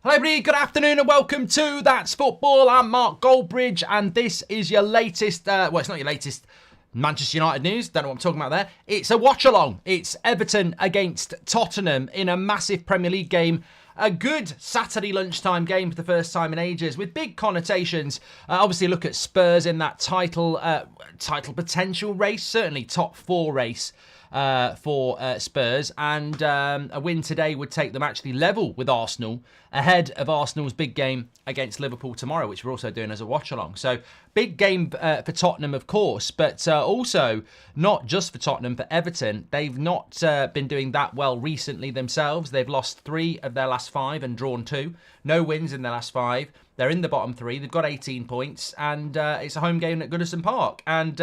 Hello everybody, good afternoon and welcome to That's Football. I'm Mark Goldbridge and this is your latest, well it's not your latest Manchester United news, don't know what I'm talking about there. It's a watch-along. It's Everton against Tottenham in a massive Premier League game. A good Saturday lunchtime game for the first time in ages with big connotations. Obviously look at Spurs in that title potential race, certainly top four race. For Spurs, and a win today would take them actually level with Arsenal, ahead of Arsenal's big game against Liverpool tomorrow, which we're also doing as a watch-along. So big game for Tottenham, of course, but also not just for Tottenham, for Everton. They've not been doing that well recently themselves. They've lost 3 of their last 5 and drawn 2. No wins in their last 5. They're in the bottom 3. They've got 18 points, and it's a home game at Goodison Park. And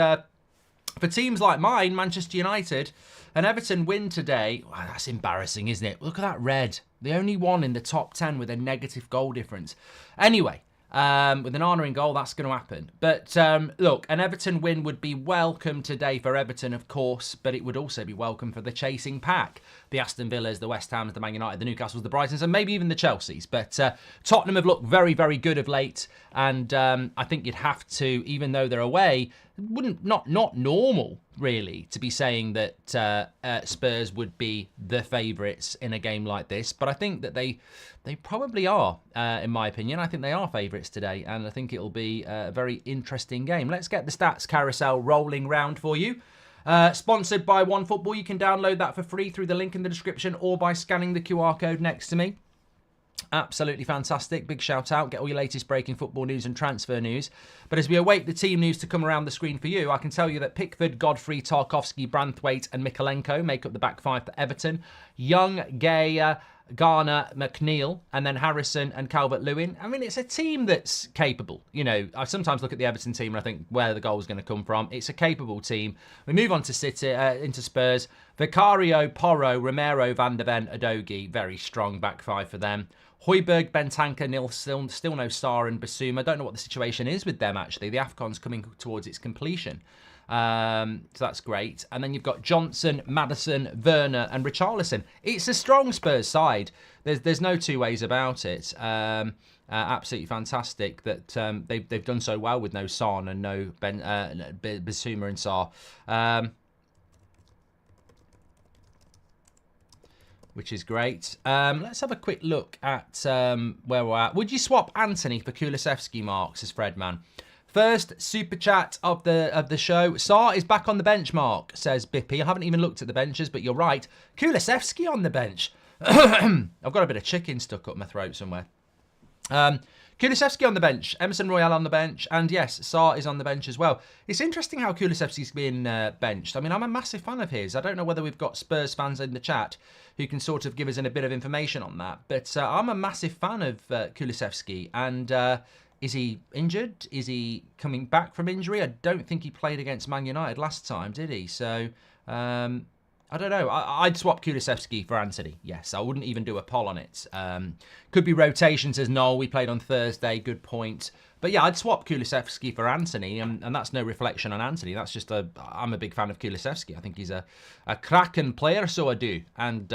for teams like mine, Manchester United, an Everton win today, wow, that's embarrassing, isn't it? Look at that red. The only one in the top 10 with a negative goal difference. Anyway, with an honouring goal, that's going to happen. But look, an Everton win would be welcome today for Everton, of course, but it would also be welcome for the chasing pack. The Aston Villas, the West Hams, the Man United, the Newcastles, the Brightons, and maybe even the Chelseas. But Tottenham have looked very, very good of late. And I think you'd have to, even though they're away, not normal, really, to be saying that Spurs would be the favourites in a game like this. But I think that they probably are, in my opinion. I think they are favourites today, and I think it'll be a very interesting game. Let's get the stats carousel rolling round for you. Sponsored by OneFootball. You can download that for free through the link in the description or by scanning the QR code next to me. Absolutely fantastic. Big shout out. Get all your latest breaking football news and transfer news. But as we await the team news to come around the screen for you, I can tell you that Pickford, Godfrey, Tarkowski, Branthwaite and Mikolenko make up the back 5 for Everton. Young, Gay, Garner, McNeil, and then Harrison and Calvert-Lewin. I mean, it's a team that's capable. You know, I sometimes look at the Everton team and I think where the goal is going to come from. It's a capable team. We move on to City, into Spurs. Vicario, Porro, Romero, Van der Ven, Udogie. Very strong back 5 for them. Højbjerg, Bentancur, Nilsson, still no Sarr and Basuma. Don't know what the situation is with them, actually. The AFCON's coming towards its completion. So that's great. And then you've got Johnson, Maddison, Werner and Richarlison. It's a strong Spurs side. There's no two ways about it. Absolutely fantastic that they've done so well with no Son and no Basuma and Sarr. Which is great. Let's have a quick look at where we're at. Would you swap Anthony for Kulusevski, Mark, says Fredman. First super chat of the show. Sarr is back on the bench, Mark, says Bippy. I haven't even looked at the benches, but you're right. Kulusevski on the bench. I've got a bit of chicken stuck up my throat somewhere. Kulusevski on the bench, Emerson Royale on the bench, and yes, Sarr is on the bench as well. It's interesting how Kulusevski's been benched. I mean, I'm a massive fan of his. I don't know whether we've got Spurs fans in the chat who can sort of give us a bit of information on that, but I'm a massive fan of Kulusevski, and is he injured? Is he coming back from injury? I don't think he played against Man United last time, did he? So, I don't know. I'd swap Kulusevski for Anthony. Yes, I wouldn't even do a poll on it. Could be rotation, says Noel. We played on Thursday. Good point. But yeah, I'd swap Kulusevski for Anthony, and that's no reflection on Anthony. That's just I'm a big fan of Kulusevski. I think he's a cracking player, so I do. And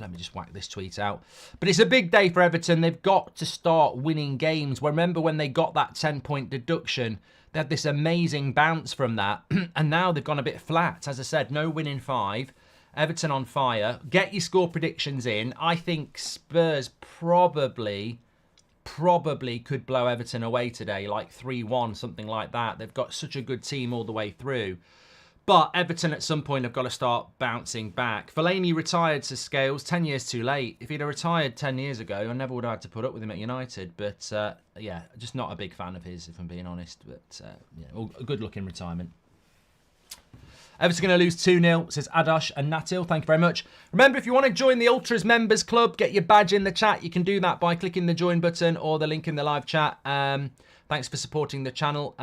let me just whack this tweet out. But it's a big day for Everton. They've got to start winning games. Remember when they got that 10-point deduction, they had this amazing bounce from that. And now they've gone a bit flat. As I said, no win in 5. Everton on fire. Get your score predictions in. I think Spurs probably could blow Everton away today, like 3-1, something like that. They've got such a good team all the way through. But Everton at some point have got to start bouncing back. Fellaini retired, says Scales, 10 years too late. If he'd have retired 10 years ago, I never would have had to put up with him at United. But yeah, just not a big fan of his, if I'm being honest. But yeah, a good look in retirement. Everton going to lose 2-0, says Adash and Natil. Thank you very much. Remember, if you want to join the Ultras Members Club, get your badge in the chat. You can do that by clicking the join button or the link in the live chat. Thanks for supporting the channel.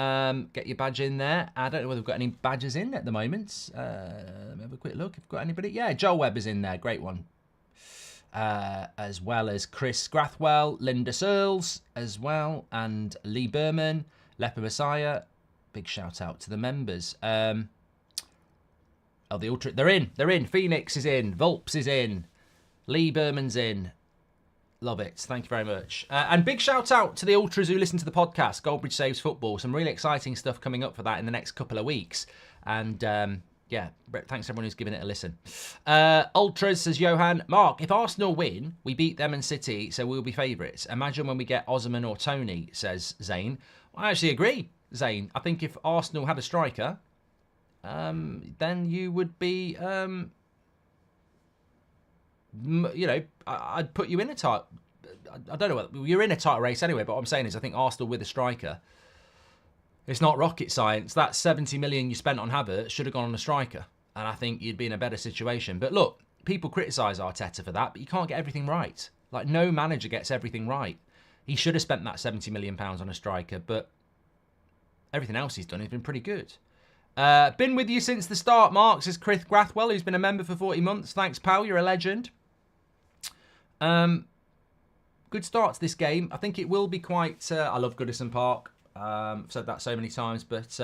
Get your badge in there. I don't know whether we've got any badges in at the moment. Let me have a quick look. If we've got anybody. Yeah, Joel Webb is in there. Great one. As well as Chris Grathwell, Linda Searles as well, and Lee Berman, Leper Messiah. Big shout out to the members. Oh, the Ultra. They're in. They're in. Phoenix is in. Vulps is in. Lee Berman's in. Love it. Thank you very much. And big shout out to the Ultras who listen to the podcast, Goldbridge Saves Football. Some really exciting stuff coming up for that in the next couple of weeks. And yeah, thanks everyone who's given it a listen. Ultras, says Johan. Mark, if Arsenal win, we beat them and City, so we'll be favourites. Imagine when we get Osman or Tony, says Zane. I actually agree, Zane. I think if Arsenal had a striker, then you would be... you know, I'd put you in a title. I don't know what you're in a title race anyway. But what I'm saying is, I think Arsenal with a striker, it's not rocket science. That 70 million you spent on Havertz should have gone on a striker, and I think you'd be in a better situation. But look, people criticise Arteta for that, but you can't get everything right. Like, no manager gets everything right. He should have spent that 70 million pounds on a striker, but everything else he's done has been pretty good. Been with you since the start, Mark, says Chris Grathwell, who's been a member for 40 months. Thanks, pal. You're a legend. Good start to this game. I think it will be quite... I love Goodison Park. I've said that so many times. But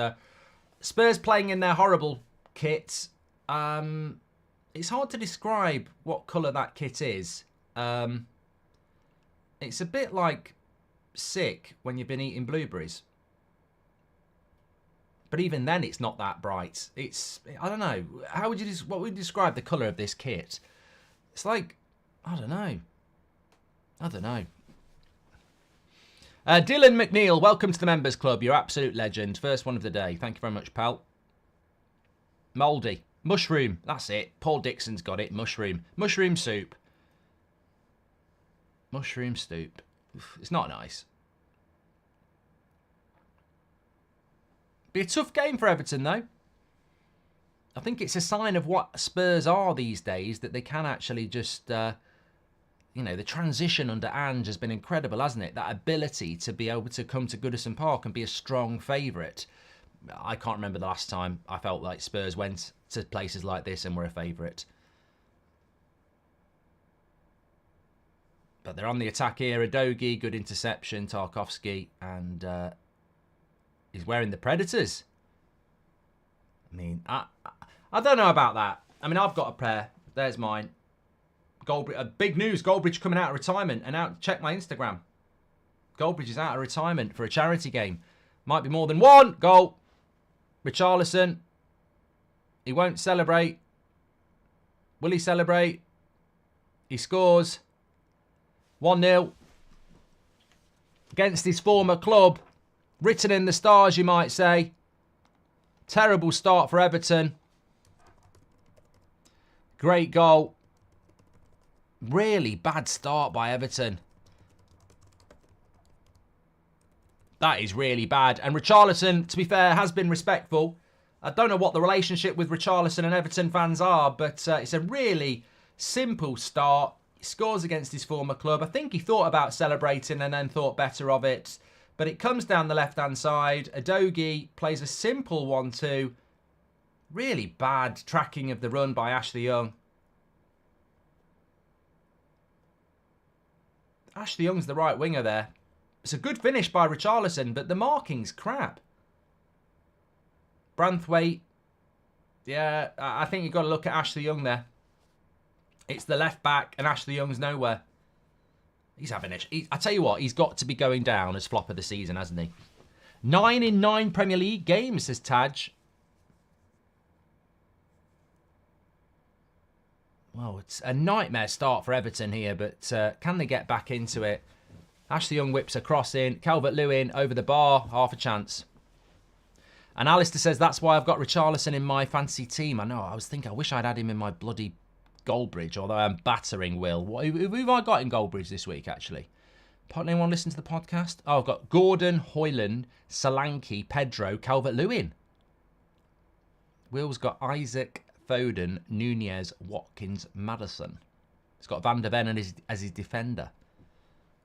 Spurs playing in their horrible kit. It's hard to describe what colour that kit is. It's a bit like sick when you've been eating blueberries. But even then, it's not that bright. It's... I don't know. How would you... What would you describe the colour of this kit? It's like... I don't know. Dylan McNeil, welcome to the Members Club. You're absolute legend. First one of the day. Thank you very much, pal. Mouldy. Mushroom. That's it. Paul Dixon's got it. Mushroom. Mushroom soup. Mushroom soup. It's not nice. Be a tough game for Everton, though. I think it's a sign of what Spurs are these days, that they can actually just... you know, the transition under Ange has been incredible, hasn't it? That ability to be able to come to Goodison Park and be a strong favourite. I can't remember the last time I felt like Spurs went to places like this and were a favourite. But they're on the attack here. Udogie, good interception. Tarkowski, and he's wearing the Predators. I mean, I don't know about that. I mean, I've got a pair. There's mine. Goldbridge, big news, Goldbridge coming out of retirement. And out, check my Instagram. Goldbridge is out of retirement for a charity game. Might be more than one goal. Richarlison. He won't celebrate. Will he celebrate? He scores. 1-0. Against his former club. Written in the stars, you might say. Terrible start for Everton. Great goal. Really bad start by Everton. That is really bad. And Richarlison, to be fair, has been respectful. I don't know what the relationship with Richarlison and Everton fans are, but it's a really simple start. He scores against his former club. I think he thought about celebrating and then thought better of it. But it comes down the left-hand side. Udogie plays a simple 1-2. Really bad tracking of the run by Ashley Young. Ashley Young's the right winger there. It's a good finish by Richarlison, but the marking's crap. Branthwaite. Yeah, I think you've got to look at Ashley Young there. It's the left back, and Ashley Young's nowhere. He's having it. I tell you what, he's got to be going down as flop of the season, hasn't he? 9 in 9 Premier League games, says Taj. Well, it's a nightmare start for Everton here, but can they get back into it? Ashley Young whips a cross in. Calvert-Lewin over the bar. Half a chance. And Alistair says, that's why I've got Richarlison in my fancy team. I know, I was thinking, I wish I'd had him in my bloody Goldbridge, although I'm battering Will. Who have I got in Goldbridge this week, actually? Anyone listen to the podcast? Oh, I've got Gordon, Hoyland, Solanke, Pedro, Calvert-Lewin. Will's got Isaac, Foden, Nunez, Watkins, Maddison. He's got Van der Ven as his defender.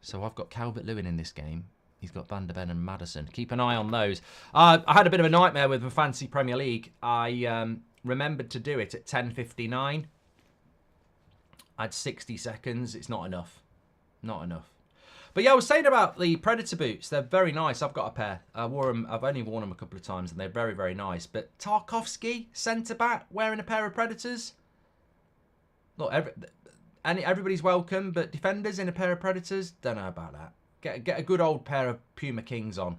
So I've got Calvert-Lewin in this game. He's got Van der Ven and Maddison. Keep an eye on those. I had a bit of a nightmare with the Fantasy Premier League. I remembered to do it at 10:59. I had 60 seconds. It's not enough. Not enough. But yeah, I was saying about the Predator boots. They're very nice. I've got a pair. I've only worn them a couple of times, and they're very, very nice. But Tarkovsky, centre-back, wearing a pair of Predators. Look, everybody's welcome, but defenders in a pair of Predators, don't know about that. Get a good old pair of Puma Kings on.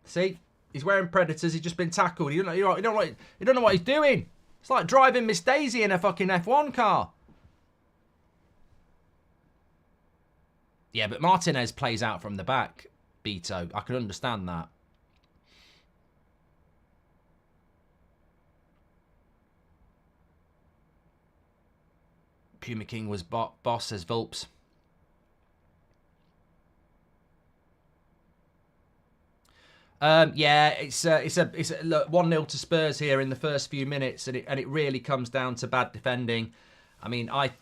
See, he's wearing Predators. He's just been tackled. You don't know what he's doing. It's like driving Miss Daisy in a fucking F1 car. Yeah, but Martinez plays out from the back, Beto. I can understand that. Puma King was boss, says Vulps. Yeah, it's a 1-0 to Spurs here in the first few minutes, and it really comes down to bad defending. I mean, I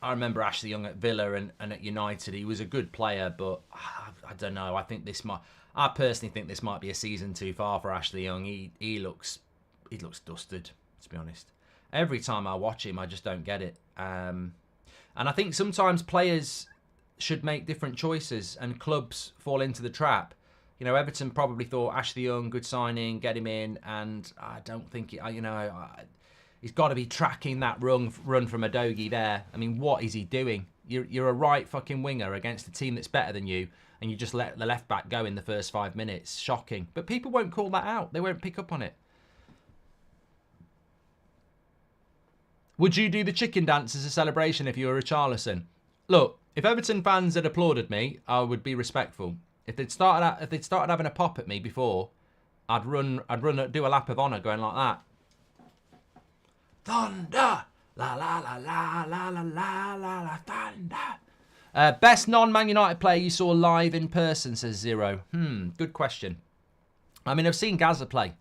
remember Ashley Young at Villa and at United. He was a good player, but I don't know. I personally think this might be a season too far for Ashley Young. He looks dusted, to be honest. Every time I watch him, I just don't get it. And I think sometimes players should make different choices, and clubs fall into the trap. You know, Everton probably thought Ashley Young, good signing, get him in, and I don't think he's got to be tracking that run from Udogie there. I mean, what is he doing? You're a right fucking winger against a team that's better than you, and you just let the left back go in the first 5 minutes. Shocking. But people won't call that out. They won't pick up on it. Would you do the chicken dance as a celebration if you were Richarlison? Look, if Everton fans had applauded me, I would be respectful. If they'd started having a pop at me before, I'd do a lap of honour going like that. Thunder, la la la la la la la la la thunder. Best non-Man United player you saw live in person, says Zero. Good question. I mean, I've seen Gaza play,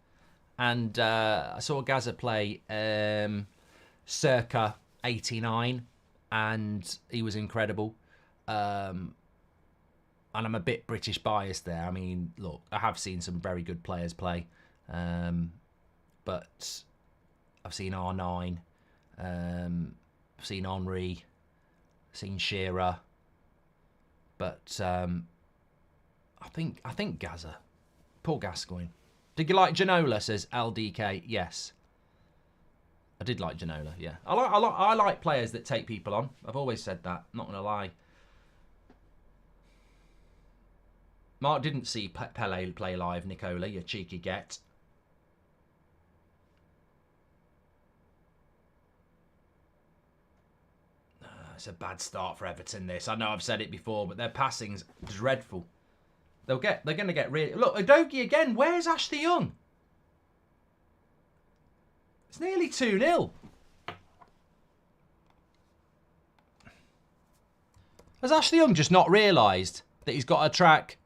and I saw Gaza play circa '89, and he was incredible. And I'm a bit British biased there. I mean, look, I have seen some very good players play. But I've seen R9. I've seen Henry. Seen Shearer. But I think Gaza. Paul Gascoigne. Did you like Ginola, says LDK? Yes. I did like Ginola, yeah. I like players that take people on. I've always said that. Not going to lie. Mark didn't see Pele play live, Nicola, you cheeky get. It's a bad start for Everton, this. I know I've said it before, but their passing's dreadful. They're going to get really... Look, Udogie again. Where's Ashley Young? It's nearly 2-0. Has Ashley Young just not realised that he's got to track...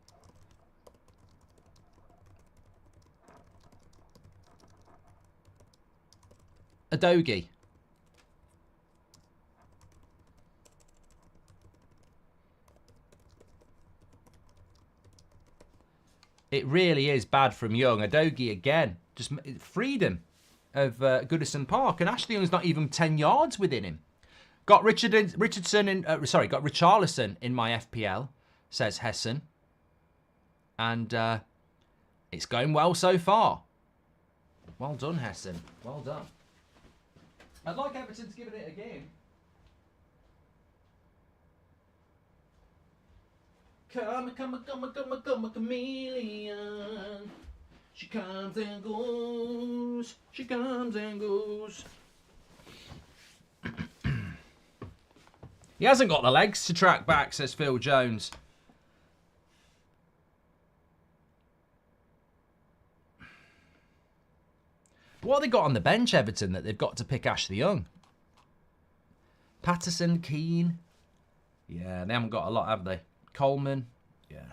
Udogie? It really is bad from Young. Udogie again. Just freedom of Goodison Park. And Ashley Young's not even 10 yards within him. Got Richarlison in my FPL, says Hessen. And it's going well so far. Well done, Hessen. Well done. I'd like Everton to give it a game. Come a chameleon. She comes and goes. She comes and goes. He hasn't got the legs to track back, says Phil Jones. What have they got on the bench, Everton, that they've got to pick Ashley Young? Patterson, Keane. Yeah, they haven't got a lot, have they? Coleman. Yeah.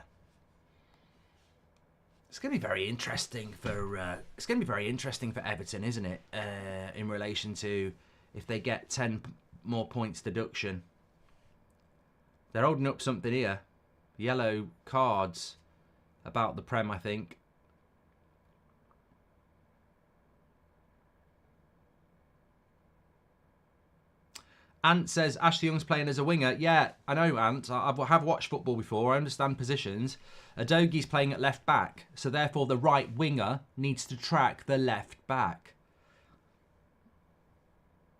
It's going to be very interesting for Everton, isn't it? In relation to if they get 10 more points deduction. They're holding up something here. Yellow cards about the Prem, I think. Ant says Ashley Young's playing as a winger. Yeah, I know, Ant. I have watched football before. I understand positions. Adogi's playing at left back, so therefore the right winger needs to track the left back.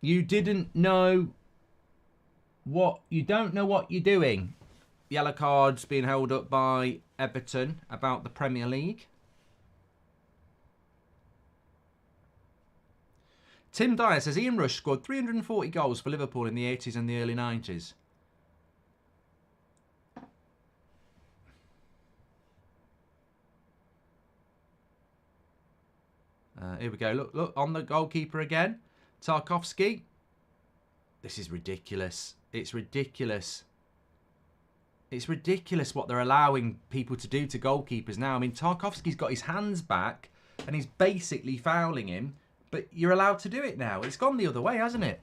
You didn't know what... You don't know what you're doing. Yellow cards being held up by Everton about the Premier League. Tim Dyer says Ian Rush scored 340 goals for Liverpool in the 80s and the early 90s. Here we go. Look, on the goalkeeper again. Tarkowski. This is ridiculous. It's ridiculous. It's ridiculous what they're allowing people to do to goalkeepers now. I mean, Tarkowski's got his hands back and he's basically fouling him, but you're allowed to do it now. It's gone the other way, hasn't it?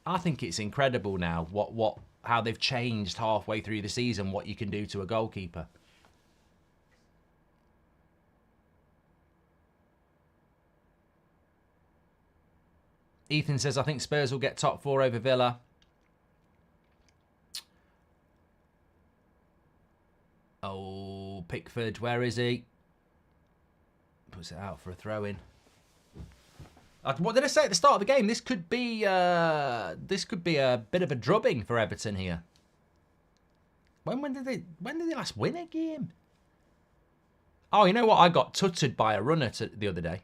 I think it's incredible now how they've changed halfway through the season what you can do to a goalkeeper. Ethan says, I think Spurs will get top 4 over Villa. Oh, Pickford, where is he? Puts it out for a throw-in. What did I say at the start of the game? This could be a bit of a drubbing for Everton here. When did they last win a game? Oh, you know what? I got tutted by a runner the other day.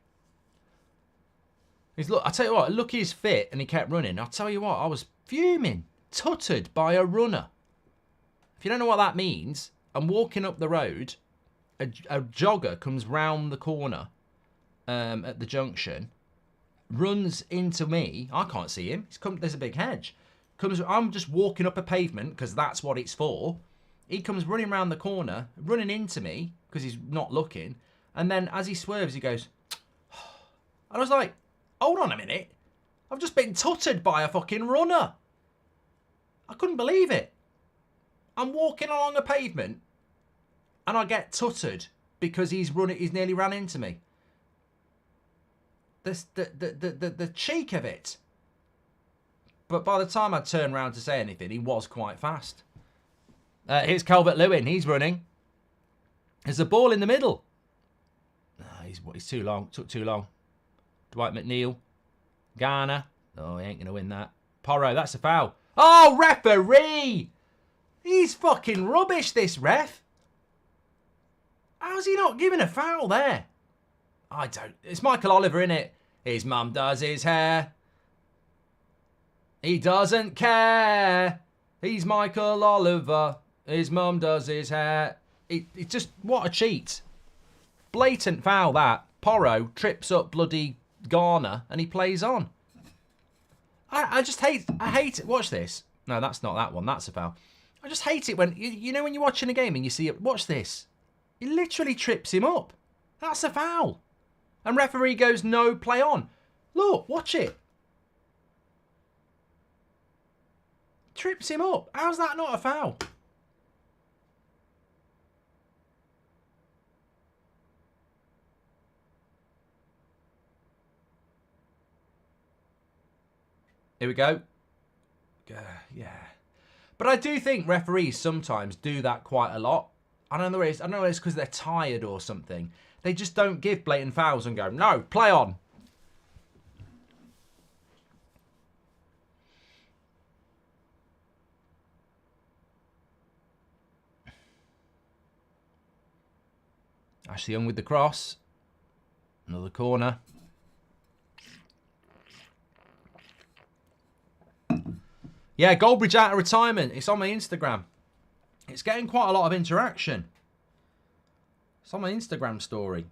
Look, I tell you what, look, he's fit and he kept running. I'll tell you what, I was fuming. Tutted by a runner. If you don't know what that means, I'm walking up the road. A jogger comes round the corner at the junction, runs into me. I can't see him. There's a big hedge. I'm just walking up a pavement because that's what it's for. He comes running round the corner, running into me because he's not looking. And then as he swerves, he goes... And I was like... Hold on a minute. I've just been tutted by a fucking runner. I couldn't believe it. I'm walking along a pavement and I get tutted because he's nearly ran into me. The cheek of it. But by the time I turned around to say anything, he was quite fast. Here's Calvert-Lewin. He's running. There's a ball in the middle. He's too long. Took too long. Dwight McNeil. Garner. Oh, he ain't going to win that. Porro, that's a foul. Oh, referee! He's fucking rubbish, this ref. How's he not giving a foul there? I don't... It's Michael Oliver, innit? His mum does his hair. He doesn't care. He's Michael Oliver. His mum does his hair. It's just... What a cheat. Blatant foul, that. Porro trips up bloody... Garner and he plays on. I just hate it. Watch this. No, that's not that one. That's a foul. I just hate it when you know when you're watching a game and you see it. Watch this. He literally trips him up. That's a foul. And referee goes, no, play on. Look, watch it. Trips him up. How's that not a foul? Here we go. Yeah. But I do think referees sometimes do that quite a lot. I don't know it's because they're tired or something. They just don't give blatant fouls and go, no, play on. Ashley Young with the cross. Another corner. Yeah, Goldbridge out of retirement. It's on my Instagram. It's getting quite a lot of interaction. It's on my Instagram story.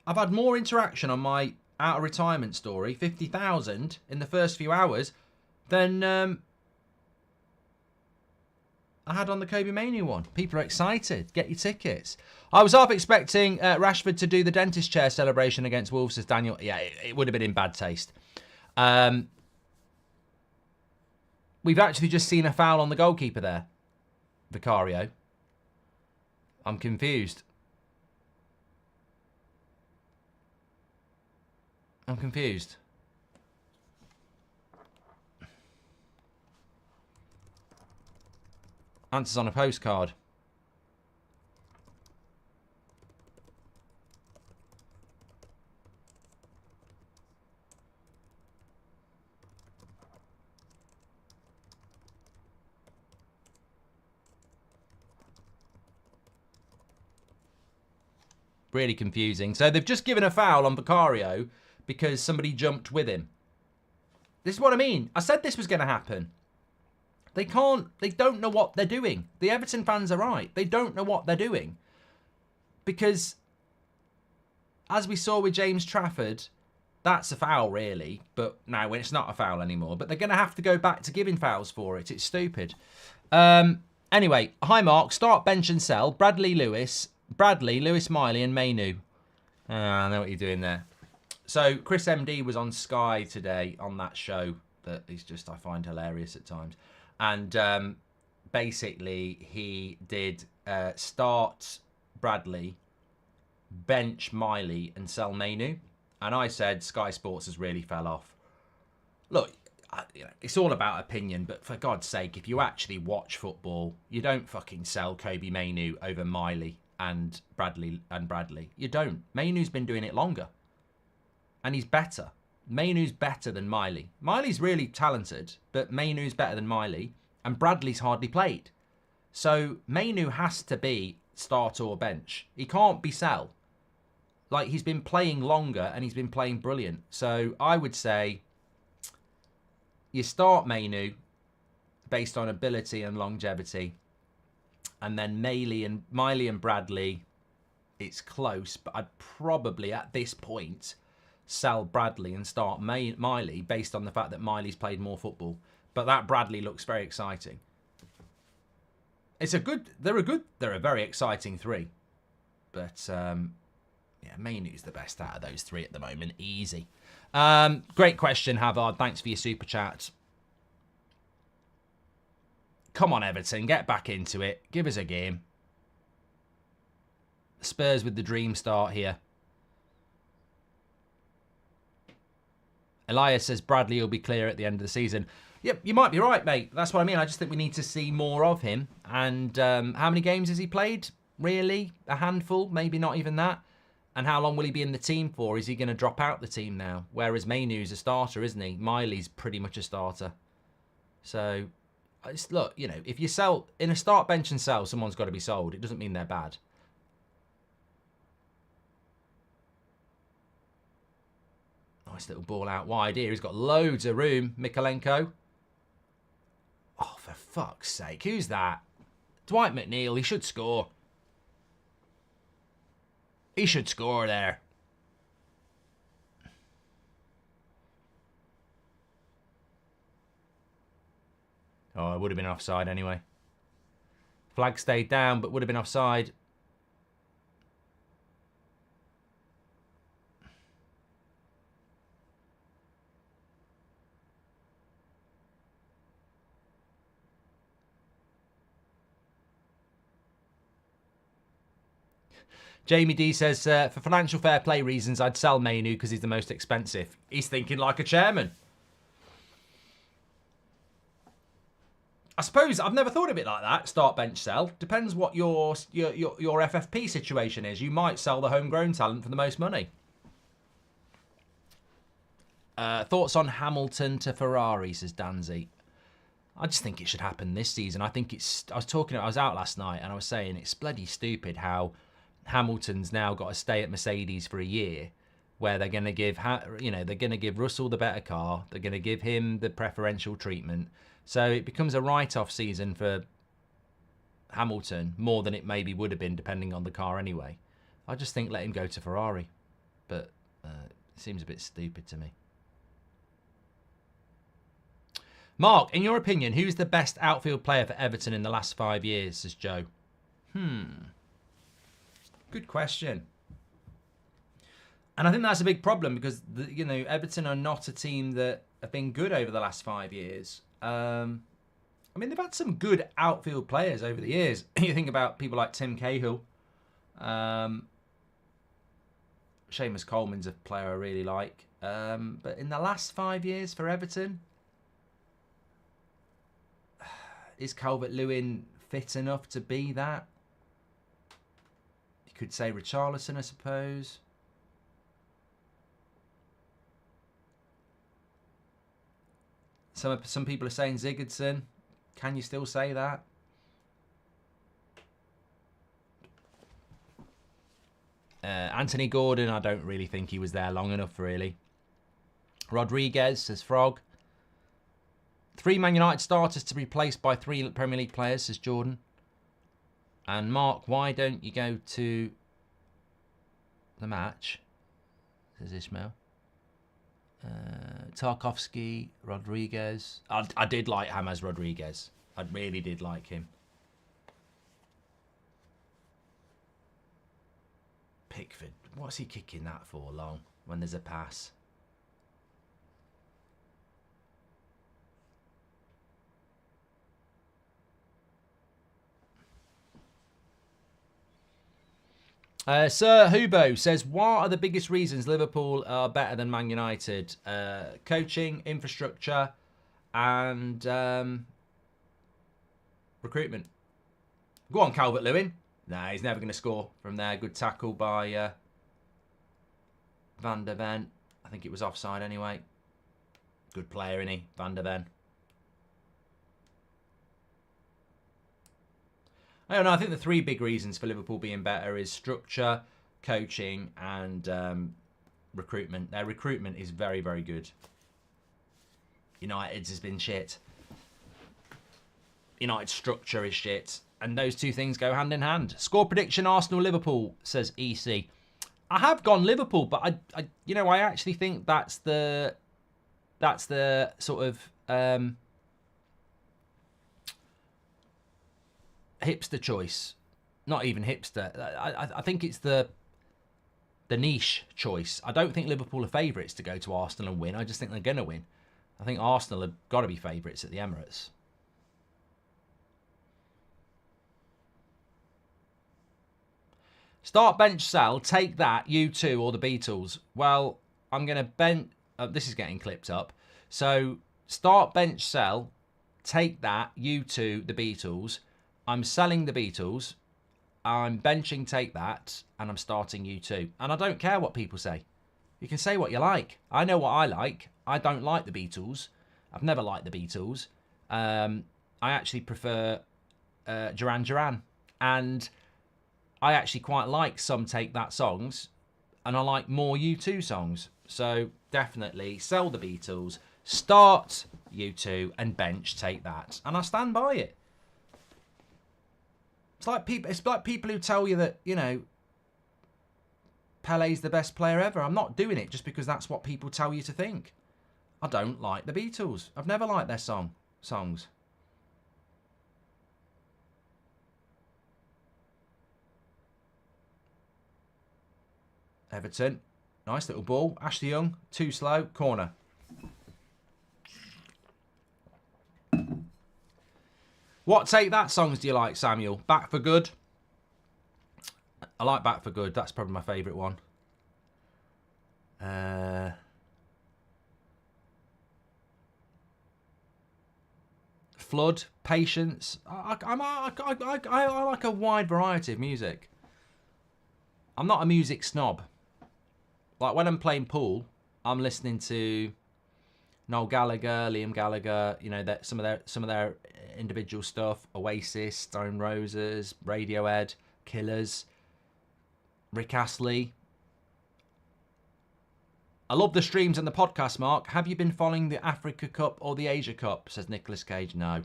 I've had more interaction on my out of retirement story, 50,000 in the first few hours, than I had on the Kobe Manu one. People are excited. Get your tickets. I was half expecting Rashford to do the dentist chair celebration against Wolves, says Daniel. Yeah, it would have been in bad taste. We've actually just seen a foul on the goalkeeper there, Vicario. I'm confused. Answers on a postcard. Really confusing. So they've just given a foul on Vicario because somebody jumped with him. This is what I mean. I said this was going to happen. They don't know what they're doing. The Everton fans are right. They don't know what they're doing. Because, as we saw with James Trafford, that's a foul, really. But now it's not a foul anymore. But they're going to have to go back to giving fouls for it. It's stupid. Anyway, hi, Mark. Start, bench and sell. Bradley, Lewis, Miley and Manu. I know what you're doing there. So, Chris MD was on Sky today on that show that is just, I find hilarious at times. And basically, he did start Bradley, bench Miley, and sell Manu. And I said Sky Sports has really fell off. Look, it's all about opinion, but for God's sake, if you actually watch football, you don't fucking sell Kobe Manu over Miley and Bradley. You don't. Manu's been doing it longer. And he's better. Manu's better than Miley. Miley's really talented, but Manu's better than Miley, and Bradley's hardly played. So Manu has to be start or bench. He can't be sell. Like, he's been playing longer and he's been playing brilliant. So I would say you start Manu based on ability and longevity, and then Miley and Bradley, it's close, but I'd probably at this point sell Bradley and start Miley based on the fact that Miley's played more football. But that Bradley looks very exciting. They're a very exciting three. But yeah, Manu's the best out of those three at the moment. Easy. Great question, Havard. Thanks for your super chat. Come on, Everton, get back into it. Give us a game. Spurs with the dream start here. Elias says Bradley will be clear at the end of the season. Yep, you might be right, mate. That's what I mean. I just think we need to see more of him. And how many games has he played? Really? A handful? Maybe not even that. And how long will he be in the team for? Is he going to drop out the team now? Whereas Manu's a starter, isn't he? Miley's pretty much a starter. So, look, you know, if you sell in a start, bench and sell, someone's got to be sold. It doesn't mean they're bad. Nice little ball out wide here. He's got loads of room, Mikolenko. Oh, for fuck's sake. Who's that? Dwight McNeil. He should score. He should score there. Oh, it would have been offside anyway. Flag stayed down, but would have been offside. Jamie D says, for financial fair play reasons, I'd sell Manu because he's the most expensive. He's thinking like a chairman. I suppose I've never thought of it like that. Start, bench, sell. Depends what your FFP situation is. You might sell the homegrown talent for the most money. Thoughts on Hamilton to Ferrari, says Danzy. I just think it should happen this season. I think it's. I was out last night and I was saying it's bloody stupid how Hamilton's now got to stay at Mercedes for a year, where they're going to give, they're going to give Russell the better car. They're going to give him the preferential treatment. So it becomes a write-off season for Hamilton more than it maybe would have been depending on the car anyway. I just think let him go to Ferrari, but it seems a bit stupid to me. Mark, in your opinion, who's the best outfield player for Everton in the last 5 years, says Joe? Good question. And I think that's a big problem because, Everton are not a team that have been good over the last 5 years. I mean, they've had some good outfield players over the years. You think about people like Tim Cahill. Seamus Coleman's a player I really like. But in the last 5 years for Everton, is Calvert-Lewin fit enough to be that? You could say Richarlison, I suppose. Some people are saying Sigurdsson. Can you still say that? Anthony Gordon, I don't really think he was there long enough, really. Rodriguez, says Frog. 3 Man United starters to be replaced by 3 Premier League players, says Jordan. And Mark, why don't you go to the match, says Ishmael. Tarkovsky, Rodriguez. I did like James Rodriguez. I really did like him. Pickford. What's he kicking that for long when there's a pass? Sir Hubo says, what are the biggest reasons Liverpool are better than Man United? Coaching, infrastructure, and recruitment. Go on, Calvert-Lewin. Nah, he's never going to score from there. Good tackle by Van der Ven. I think it was offside anyway. Good player, isn't he? Van der Ven. I don't know. I think the 3 big reasons for Liverpool being better is structure, coaching, and recruitment. Their recruitment is very, very good. United's has been shit. United's structure is shit. And those 2 things go hand in hand. Score prediction, Arsenal-Liverpool, says EC. I have gone Liverpool, but I actually think that's the sort of hipster choice. Not even hipster. I think it's the niche choice. I don't think Liverpool are favourites to go to Arsenal and win. I just think they're going to win. I think Arsenal have got to be favourites at the Emirates. Start, bench, sell, take that, U2 or the Beatles. Well, I'm going to bench... this is getting clipped up. So, start, bench, sell, take that, U2, the Beatles. I'm selling the Beatles. I'm benching take that. And I'm starting U2. And I don't care what people say. You can say what you like. I know what I like. I don't like the Beatles. I've never liked the Beatles. I actually prefer Duran Duran. And... I actually quite like some Take That songs, and I like more U2 songs. So definitely sell the Beatles, start U2, and bench Take That, and I stand by it. It's like people who tell you that Pele's the best player ever. I'm not doing it just because that's what people tell you to think. I don't like the Beatles. I've never liked their songs. Everton. Nice little ball. Ashley Young. Too slow. Corner. What Take That songs do you like, Samuel? Back for Good. I like Back for Good. That's probably my favourite one. Flood. Patience. I like a wide variety of music. I'm not a music snob. Like when I'm playing pool, I'm listening to Noel Gallagher, Liam Gallagher, some of their individual stuff, Oasis, Stone Roses, Radiohead, Killers, Rick Astley. I love the streams and the podcast, Mark. Have you been following the Africa Cup or the Asia Cup? Says Nicolas Cage. No.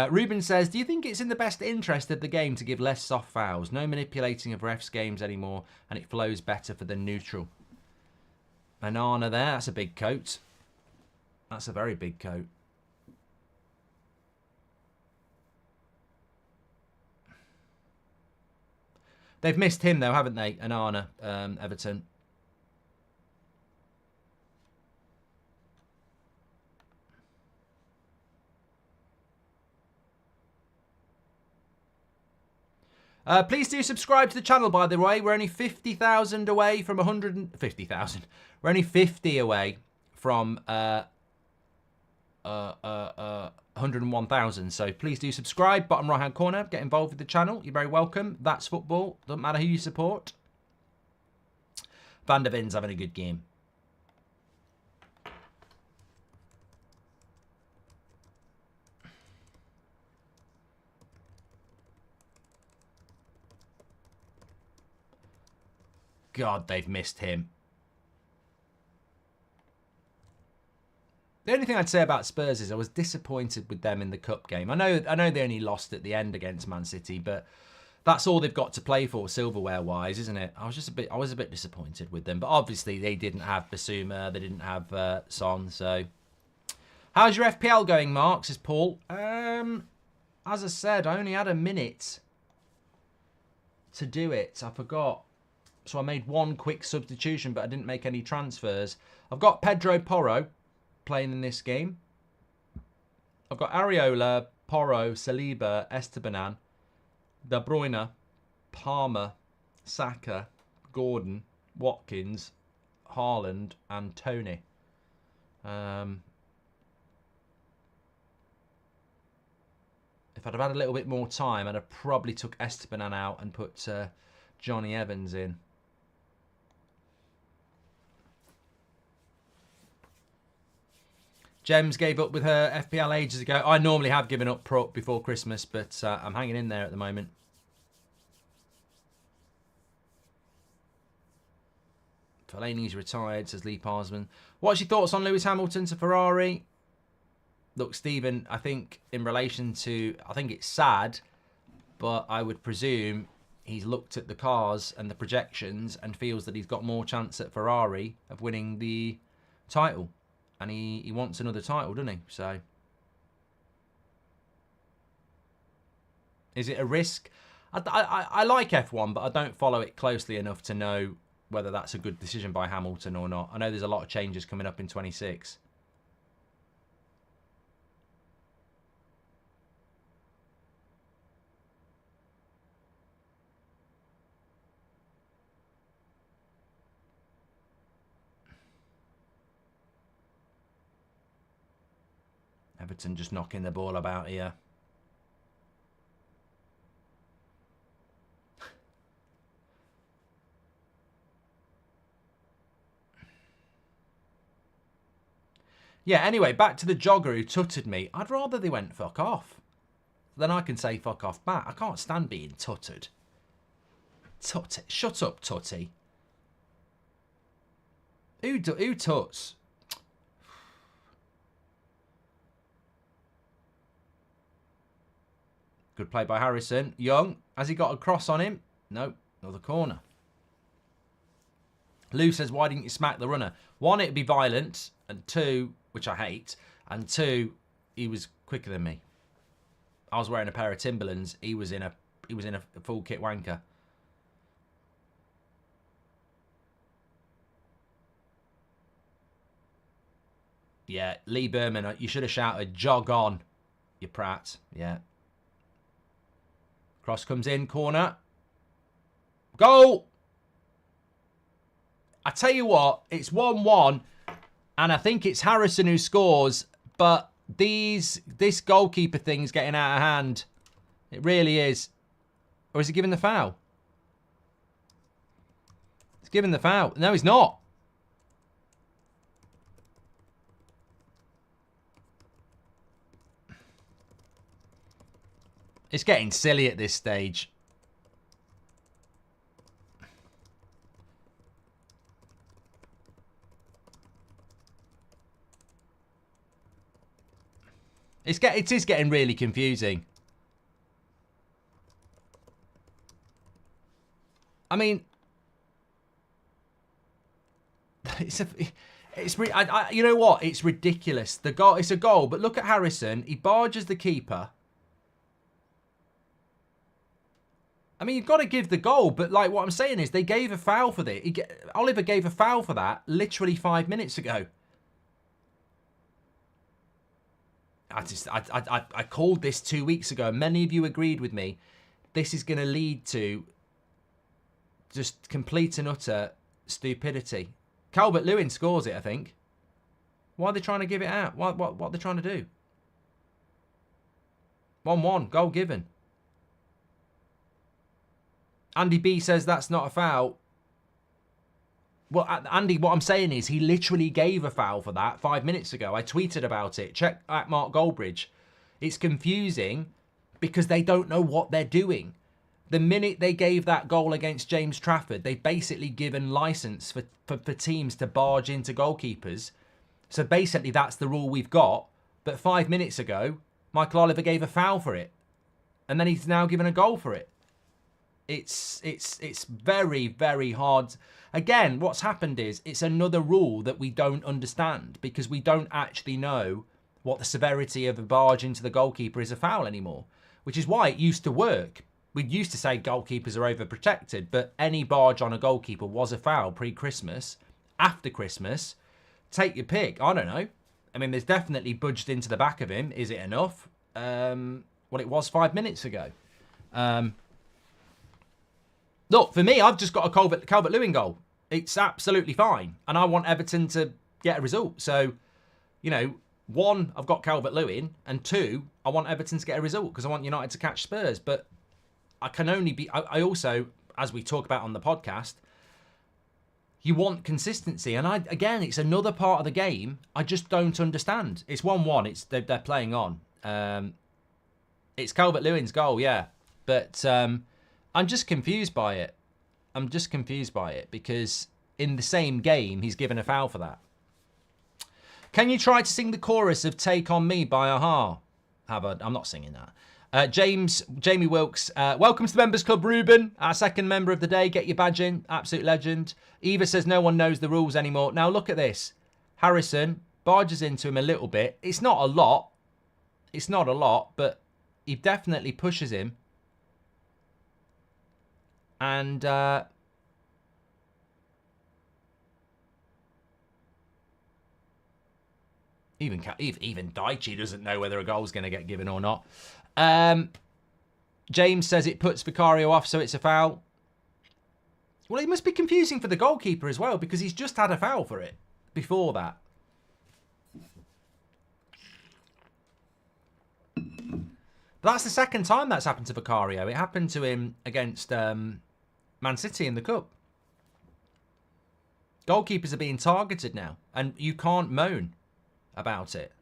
Ruben says, do you think it's in the best interest of the game to give less soft fouls? No manipulating of refs' games anymore, and it flows better for the neutral. Banana there, that's a big coat. That's a very big coat. They've missed him, though, haven't they? Anana, Everton. Please do subscribe to the channel, by the way. We're only 50,000 away from 150,000. We're only 50 away from 101,000. So please do subscribe. Bottom right-hand corner. Get involved with the channel. You're very welcome. That's football. Doesn't matter who you support. Van der Ven's having a good game. God, they've missed him. The only thing I'd say about Spurs is I was disappointed with them in the cup game. I know they only lost at the end against Man City, but that's all they've got to play for silverware-wise, isn't it? I was a bit disappointed with them, but obviously they didn't have Basuma, they didn't have Son. So, how's your FPL going, Mark? Says Paul. As I said, I only had a minute to do it. I forgot. So I made one quick substitution, but I didn't make any transfers. I've got Pedro Porro playing in this game. I've got Areola, Porro, Saliba, Estebanan, De Bruyne, Palmer, Saka, Gordon, Watkins, Haaland, and Tony. If I'd have had a little bit more time, I'd have probably took Estebanan out and put Johnny Evans in. Gems gave up with her FPL ages ago. I normally have given up before Christmas, but I'm hanging in there at the moment. Fellaini's retired, says Lee Parsman. What's your thoughts on Lewis Hamilton to Ferrari? Look, Stephen, I think in relation to... I think it's sad, but I would presume he's looked at the cars and the projections and feels that he's got more chance at Ferrari of winning the title. And he wants another title, doesn't he? So, is it a risk? I like F1, but I don't follow it closely enough to know whether that's a good decision by Hamilton or not. I know there's a lot of changes coming up in 26. Everton just knocking the ball about here. Yeah, anyway, back to the jogger who tutted me. I'd rather they went fuck off. Then I can say fuck off back. I can't stand being tutted. Shut up, tutty. Who tuts? Good play by Harrison. Young. Has he got a cross on him? No. Another corner. Lou says, why didn't you smack the runner? One, it'd be violent. And two, which I hate. And two, he was quicker than me. I was wearing a pair of Timberlands. He was in a full kit wanker. Yeah, Lee Berman, you should have shouted, jog on, you prat. Yeah. Cross comes in, corner. Goal! I tell you what, it's 1-1, and I think it's Harrison who scores, but this goalkeeper thing's getting out of hand. It really is. Or is he giving the foul? He's giving the foul. No, he's not. It's getting silly at this stage. It is getting really confusing. I mean, You know what? It's ridiculous. The goal, it's a goal, but look at Harrison. He barges the keeper. I mean, you've got to give the goal, but like what I'm saying is they gave a foul for this. Oliver gave a foul for that literally 5 minutes ago. I called this 2 weeks ago. Many of you agreed with me. This is going to lead to just complete and utter stupidity. Calvert-Lewin scores it, I think. Why are they trying to give it out? What are they trying to do? 1-1, goal given. Andy B says that's not a foul. Well, Andy, what I'm saying is he literally gave a foul for that 5 minutes ago. I tweeted about it. Check at Mark Goldbridge. It's confusing because they don't know what they're doing. The minute they gave that goal against James Trafford, they've basically given license for teams to barge into goalkeepers. So basically that's the rule we've got. But 5 minutes ago, Michael Oliver gave a foul for it. And then he's now given a goal for it. It's very, very hard. Again, what's happened is it's another rule that we don't understand because we don't actually know what the severity of a barge into the goalkeeper is a foul anymore, which is why it used to work. We used to say goalkeepers are overprotected, but any barge on a goalkeeper was a foul pre-Christmas. After Christmas, take your pick. I don't know. I mean, there's definitely budged into the back of him. Is it enough? Well, it was 5 minutes ago. Look, for me, I've just got a Calvert-Lewin goal. It's absolutely fine. And I want Everton to get a result. So, you know, 1, I've got Calvert-Lewin. And 2, I want Everton to get a result because I want United to catch Spurs. But I can only be... I also, as we talk about on the podcast, you want consistency. And again, it's another part of the game I just don't understand. It's 1-1. They're playing on. It's Calvert-Lewin's goal, yeah. But... I'm just confused by it. I'm just confused by it because in the same game, he's given a foul for that. Can you try to sing the chorus of Take On Me by Aha? I'm not singing that. Jamie Wilkes, welcome to the Members Club, Ruben, our second member of the day. Get your badge in. Absolute legend. Eva says no one knows the rules anymore. Now look at this. Harrison barges into him a little bit. It's not a lot. It's not a lot, but he definitely pushes him. And even Daichi doesn't know whether a goal's going to get given or not. James says it puts Vicario off, so it's a foul. Well, it must be confusing for the goalkeeper as well because he's just had a foul for it before that. But that's the second time that's happened to Vicario. It happened to him against Man City in the Cup. Goalkeepers are being targeted now, and you can't moan about it.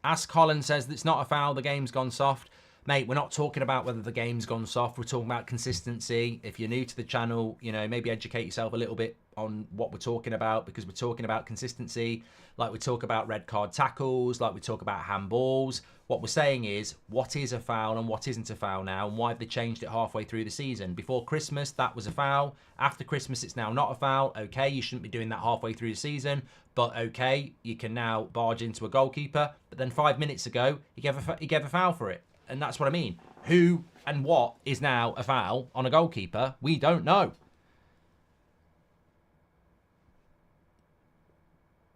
Ask Colin says that it's not a foul, the game's gone soft. Mate, we're not talking about whether the game's gone soft. We're talking about consistency. If you're new to the channel, you know, maybe educate yourself a little bit on what we're talking about because we're talking about consistency. Like we talk about red card tackles, like we talk about handballs. What we're saying is what is a foul and what isn't a foul now and why have they changed it halfway through the season. Before Christmas, that was a foul. After Christmas, it's now not a foul. Okay, you shouldn't be doing that halfway through the season. But okay, you can now barge into a goalkeeper. But then 5 minutes ago, he gave a foul for it. And that's what I mean. Who and what is now a foul on a goalkeeper? We don't know.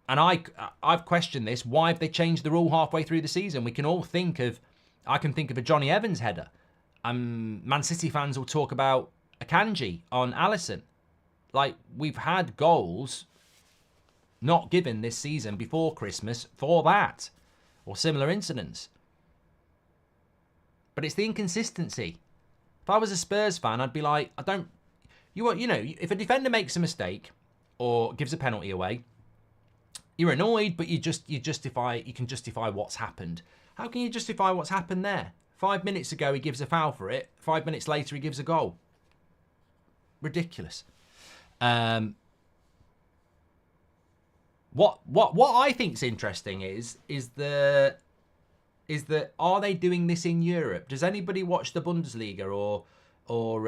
And I've questioned this. Why have they changed the rule halfway through the season? We can all think of... I can think of a Johnny Evans header. Man City fans will talk about Akanji on Alisson. Like, we've had goals not given this season before Christmas for that. Or similar incidents. But it's the inconsistency. If I was a Spurs fan, I'd be like, you know, if a defender makes a mistake or gives a penalty away, you're annoyed, but you can justify what's happened. How can you justify what's happened there? 5 minutes ago, he gives a foul for it. 5 minutes later, he gives a goal. Ridiculous. What I think's interesting is that are they doing this in Europe? Does anybody watch the Bundesliga or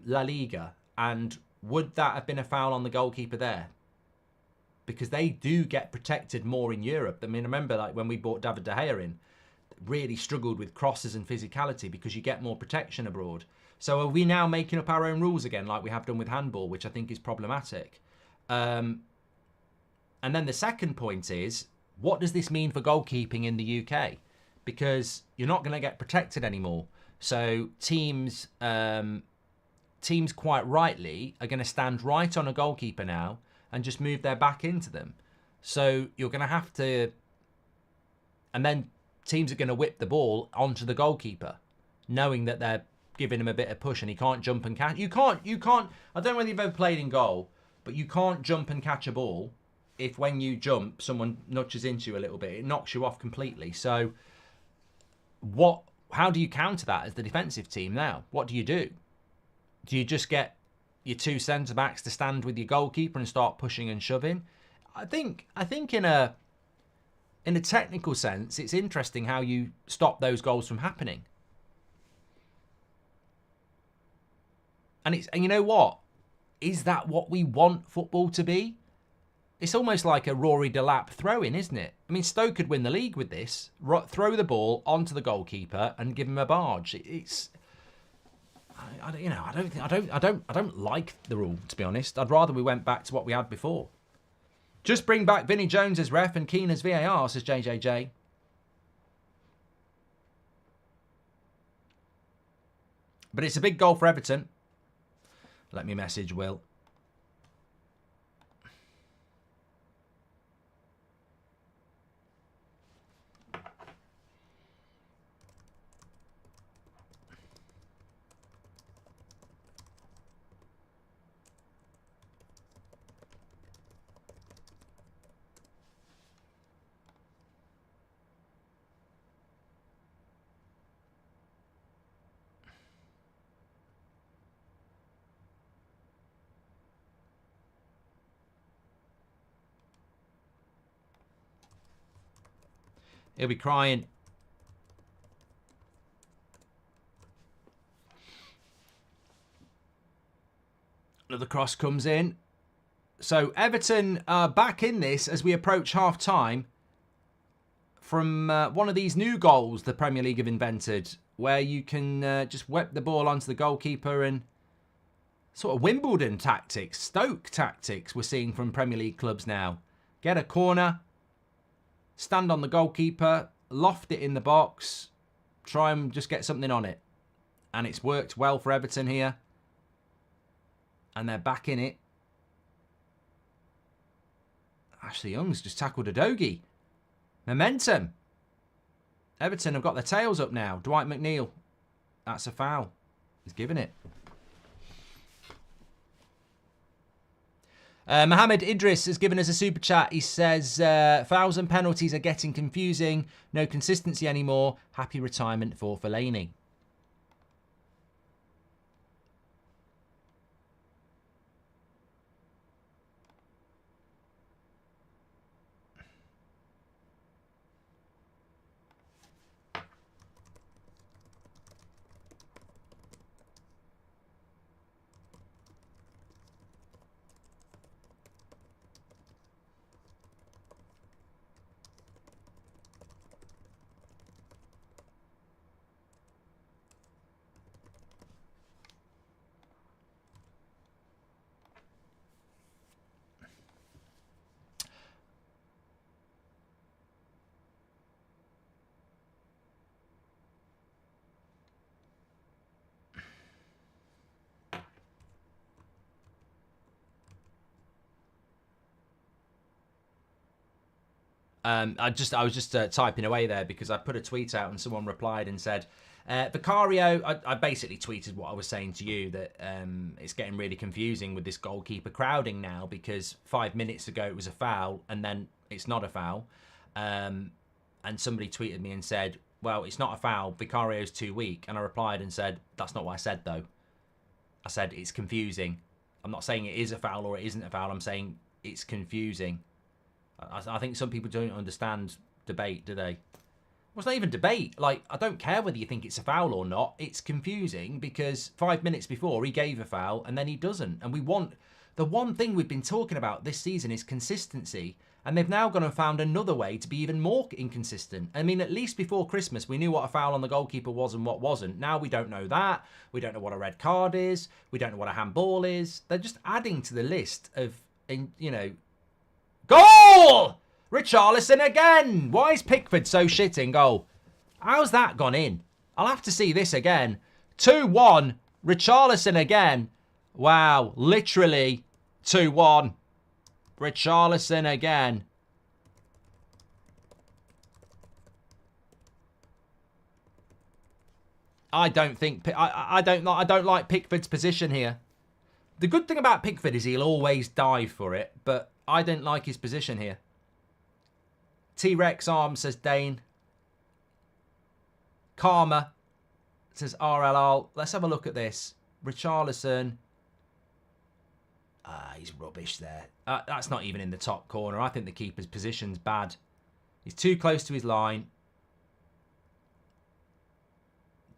La Liga? And would that have been a foul on the goalkeeper there? because they do get protected more in Europe. I mean, I remember like when we bought David De Gea in, really struggled with crosses and physicality because you get more protection abroad. So are we now making up our own rules again like we have done with handball, which I think is problematic? And then the second point is, what does this mean for goalkeeping in the UK? Because you're not going to get protected anymore. So teams quite rightly are going to stand right on a goalkeeper now and just move their back into them. So you're going to have to... And then teams are going to whip the ball onto the goalkeeper, knowing that they're giving him a bit of push and he can't jump and catch. You can't, I don't know whether you've ever played in goal, but you can't jump and catch a ball if when you jump, someone nudges into you a little bit. It knocks you off completely. So how do you counter that as the defensive team now? What do? Do you just get your two centre-backs to stand with your goalkeeper and start pushing and shoving? I think in a technical sense, it's interesting how you stop those goals from happening. And you know what? Is that what we want football to be? It's almost like a Rory Delap throw-in, isn't it? I mean, Stoke could win the league with this. Throw the ball onto the goalkeeper and give him a barge. I don't like the rule, to be honest. I'd rather we went back to what we had before. Just bring back Vinnie Jones as ref and Keane as VAR, says JJJ. But it's a big goal for Everton. Let me message Will. He'll be crying. Another cross comes in. So Everton are back in this as we approach half-time from one of these new goals the Premier League have invented, where you can just whip the ball onto the goalkeeper, and sort of Wimbledon tactics, Stoke tactics we're seeing from Premier League clubs now. Get a corner, stand on the goalkeeper, loft it in the box, try and just get something on it. And it's worked well for Everton here. And they're back in it. Ashley Young's just tackled a Dogie. Momentum. Everton have got their tails up now. Dwight McNeil. That's a foul. He's given it. Mohammed Idris has given us a super chat. He says, fouls and penalties are getting confusing. No consistency anymore. Happy retirement for Fellaini. I was just typing away there because I put a tweet out and someone replied and said, Vicario, I basically tweeted what I was saying to you, that it's getting really confusing with this goalkeeper crowding now, because 5 minutes ago it was a foul and then it's not a foul. And somebody tweeted me and said, well, it's not a foul, Vicario's too weak. And I replied and said, that's not what I said though. I said it's confusing. I'm not saying it is a foul or it isn't a foul. I'm saying it's confusing. I think some people don't understand debate, do they? Well, it's not even debate. Like, I don't care whether you think it's a foul or not. It's confusing because 5 minutes before he gave a foul and then he doesn't. And we want The one thing we've been talking about this season is consistency. And they've now gone and found another way to be even more inconsistent. I mean, at least before Christmas, we knew what a foul on the goalkeeper was and what wasn't. Now we don't know that. We don't know what a red card is. We don't know what a handball is. They're just adding to the list of, you know... Goal! Richarlison again! Why is Pickford so shit in goal? How's that gone in? I'll have to see this again. 2-1. Richarlison again. Wow. Literally 2-1. Richarlison again. I don't like Pickford's position here. The good thing about Pickford is he'll always dive for it, but I don't like his position here. T-Rex arm, says Dane. Karma, says RLR. Let's have a look at this. Richarlison. He's rubbish there. That's not even in the top corner. I think the keeper's position's bad. He's too close to his line.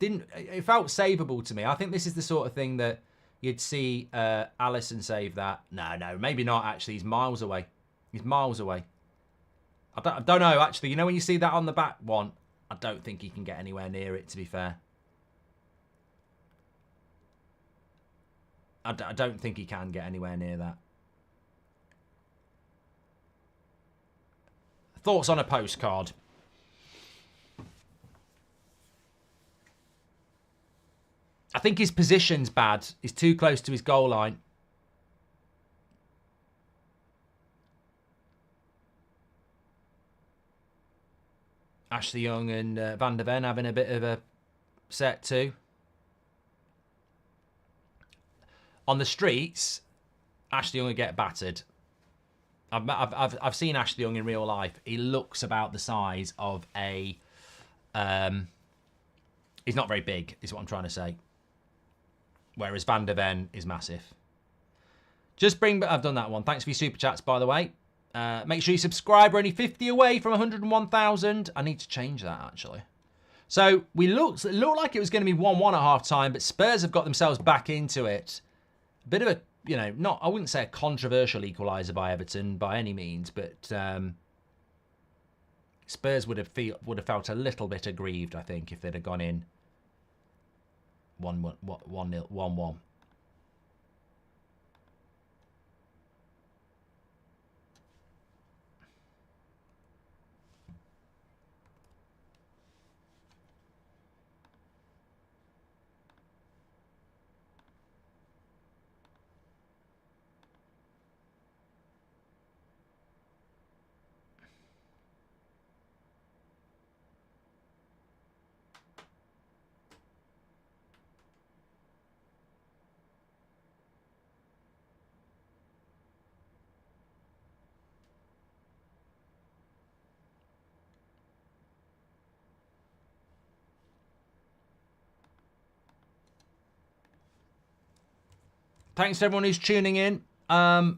It felt savable to me. I think this is the sort of thing that you'd see Alisson save that. No, maybe not actually. He's miles away. He's miles away. I don't know actually. You know when you see that on the back one, I don't think he can get anywhere near it, to be fair. I don't think he can get anywhere near that. Thoughts on a postcard? I think his position's bad. He's too close to his goal line. Ashley Young and Van der Ven having a bit of a set too. On the streets, Ashley Young will get battered. I've seen Ashley Young in real life. He looks about the size of a... he's not very big, is what I'm trying to say. Whereas Van der Ven is massive. I've done that one. Thanks for your super chats, by the way. Make sure you subscribe. We're only 50 away from 101,000. I need to change that, actually. So, it looked like it was going to be 1-1 at half-time, but Spurs have got themselves back into it. A bit of a, you know, I wouldn't say a controversial equaliser by Everton by any means, but Spurs would have felt a little bit aggrieved, I think, if they'd have gone in 1-1. Thanks to everyone who's tuning in. Of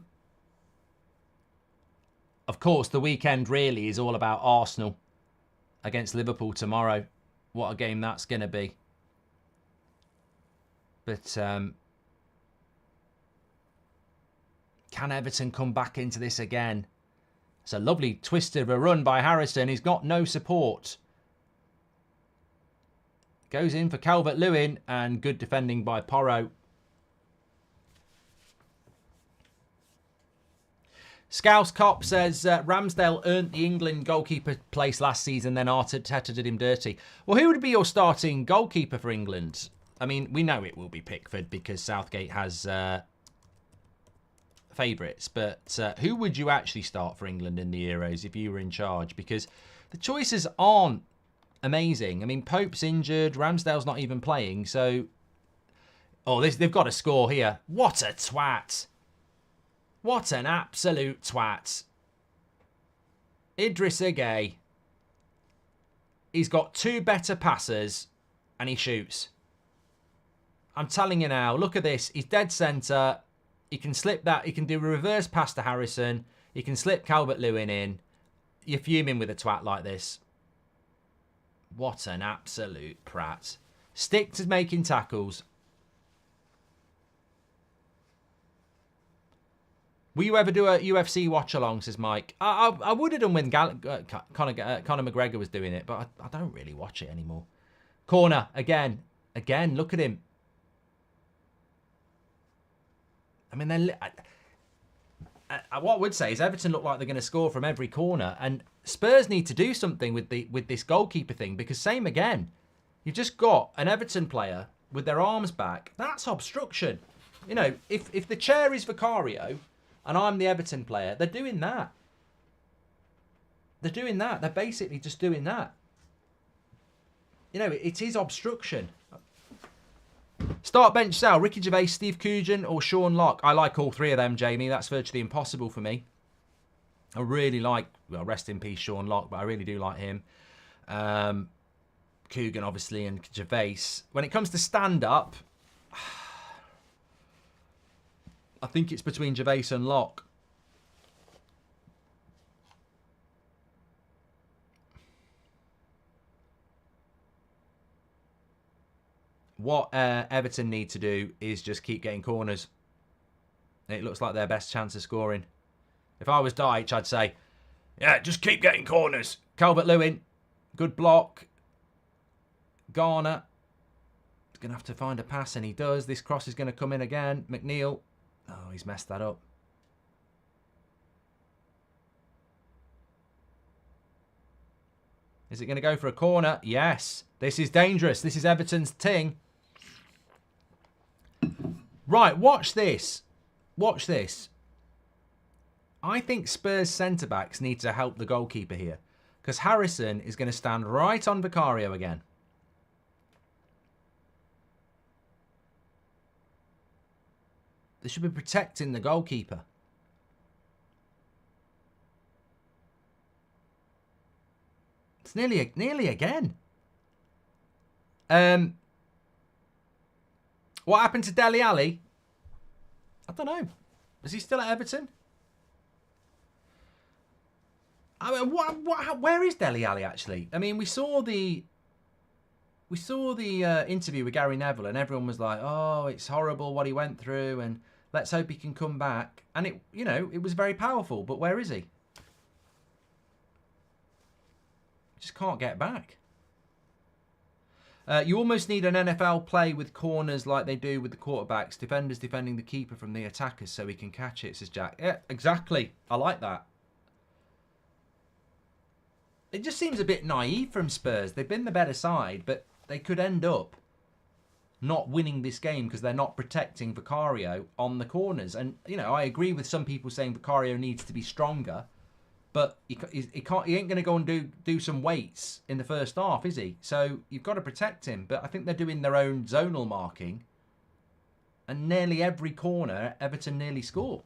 course, the weekend really is all about Arsenal against Liverpool tomorrow. What a game that's going to be. But can Everton come back into this again? It's a lovely twist of a run by Harrison. He's got no support. Goes in for Calvert-Lewin and good defending by Porro. Scouse Cop says Ramsdale earned the England goalkeeper place last season, then Arteta did him dirty. Well, who would be your starting goalkeeper for England? I mean, we know it will be Pickford because Southgate has favourites, but who would you actually start for England in the Euros if you were in charge? Because the choices aren't amazing. I mean, Pope's injured, Ramsdale's not even playing, so... Oh, they've got to score here. What a twat. What an absolute twat. Idrissa Gueye. He's got two better passers and he shoots. I'm telling you now, look at this. He's dead centre. He can slip that. He can do a reverse pass to Harrison. He can slip Calvert-Lewin in. You're fuming with a twat like this. What an absolute prat. Stick to making tackles. Will you ever do a UFC watch-along, says Mike? I would have done when Conor McGregor was doing it, but I don't really watch it anymore. Corner, again. Again, look at him. I mean, what I would say is Everton look like they're going to score from every corner, and Spurs need to do something with this goalkeeper thing, because same again. You've just got an Everton player with their arms back. That's obstruction. You know, if the chair is Vicario and I'm the Everton player, they're doing that. They're doing that. They're basically just doing that. You know, it is obstruction. Start bench Sal, Ricky Gervais, Steve Coogan or Sean Locke. I like all three of them, Jamie. That's virtually impossible for me. I really like, well, rest in peace Sean Locke, but I really do like him. Coogan, obviously, and Gervais. When it comes to stand-up, I think it's between Gervais and Locke. What Everton need to do is just keep getting corners. It looks like their best chance of scoring. If I was Dyche, I'd say, yeah, just keep getting corners. Calvert-Lewin, good block. Garner, he's going to have to find a pass, and he does. This cross is going to come in again. McNeil, oh, he's messed that up. Is it going to go for a corner? Yes. This is dangerous. This is Everton's ting. Right, watch this. Watch this. I think Spurs centre-backs need to help the goalkeeper here, because Harrison is going to stand right on Vicario again. They should be protecting the goalkeeper. It's nearly again. What happened to Dele Alli? I don't know. Is he still at Everton? I mean, where is Dele Alli actually? I mean, we saw the interview with Gary Neville, and everyone was like, "Oh, it's horrible what he went through, and let's hope he can come back." And it was very powerful. But where is he? Just can't get back. You almost need an NFL play with corners like they do with the quarterbacks. Defenders defending the keeper from the attackers so he can catch it, says Jack. Yeah, exactly. I like that. It just seems a bit naive from Spurs. They've been the better side, but they could end up not winning this game because they're not protecting Vicario on the corners. And, I agree with some people saying Vicario needs to be stronger. But he ain't going to go and do some weights in the first half, is he? So you've got to protect him. But I think they're doing their own zonal marking. And nearly every corner, Everton nearly score.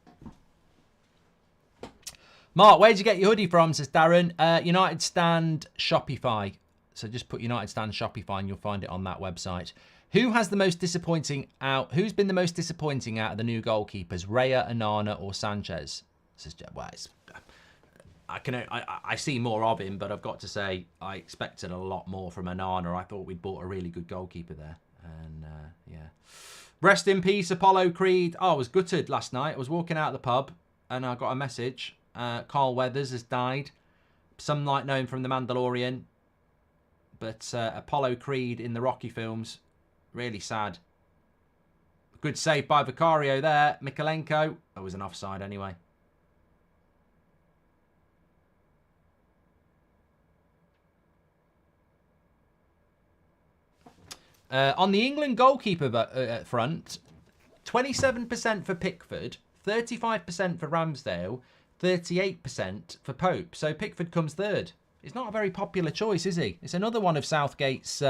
Mark, where'd you get your hoodie from, says Darren? United Stand Shopify. So just put United Stand Shopify and you'll find it on that website. Who's been the most disappointing out of the new goalkeepers? Raya, Onana or Sanchez? Says Jeff. Well, I see more of him, but I've got to say I expected a lot more from Onana. I thought we'd bought a really good goalkeeper there. And, yeah. Rest in peace, Apollo Creed. Oh, I was gutted last night. I was walking out of the pub and I got a message. Carl Weathers has died. Some might know him from The Mandalorian. But Apollo Creed in the Rocky films, really sad. Good save by Vicario there. Mikalenko. That was an offside anyway. On the England goalkeeper front, 27% for Pickford, 35% for Ramsdale, 38% for Pope. So Pickford comes third. He's not a very popular choice, is he? It's another one of Southgate's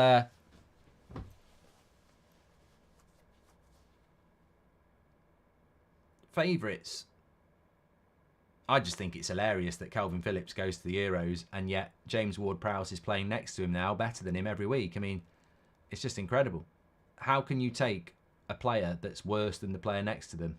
favourites. I just think it's hilarious that Calvin Phillips goes to the Euros and yet James Ward-Prowse is playing next to him now, better than him every week. I mean, it's just incredible. How can you take a player that's worse than the player next to them?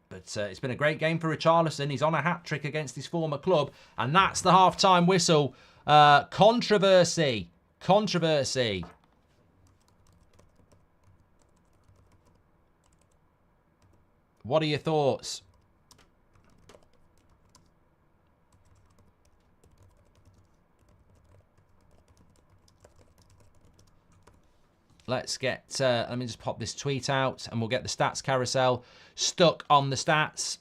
But it's been a great game for Richarlison. He's on a hat-trick against his former club. And that's the half-time whistle. Controversy. Controversy. What are your thoughts? Let's get, let me just pop this tweet out and we'll get the stats carousel stuck on the stats.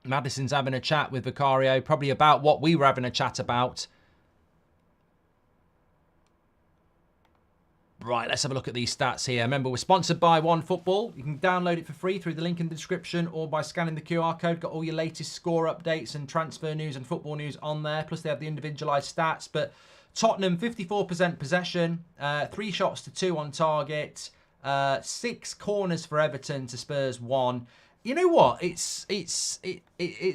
Madison's having a chat with Vicario, probably about what we were having a chat about. Right, let's have a look at these stats here. Remember, we're sponsored by OneFootball. You can download it for free through the link in the description or by scanning the QR code. Got all your latest score updates and transfer news and football news on there. Plus, they have the individualised stats. But Tottenham, 54% possession, 3 shots to 2 on target, 6 corners for Everton to Spurs 1. You know what? It's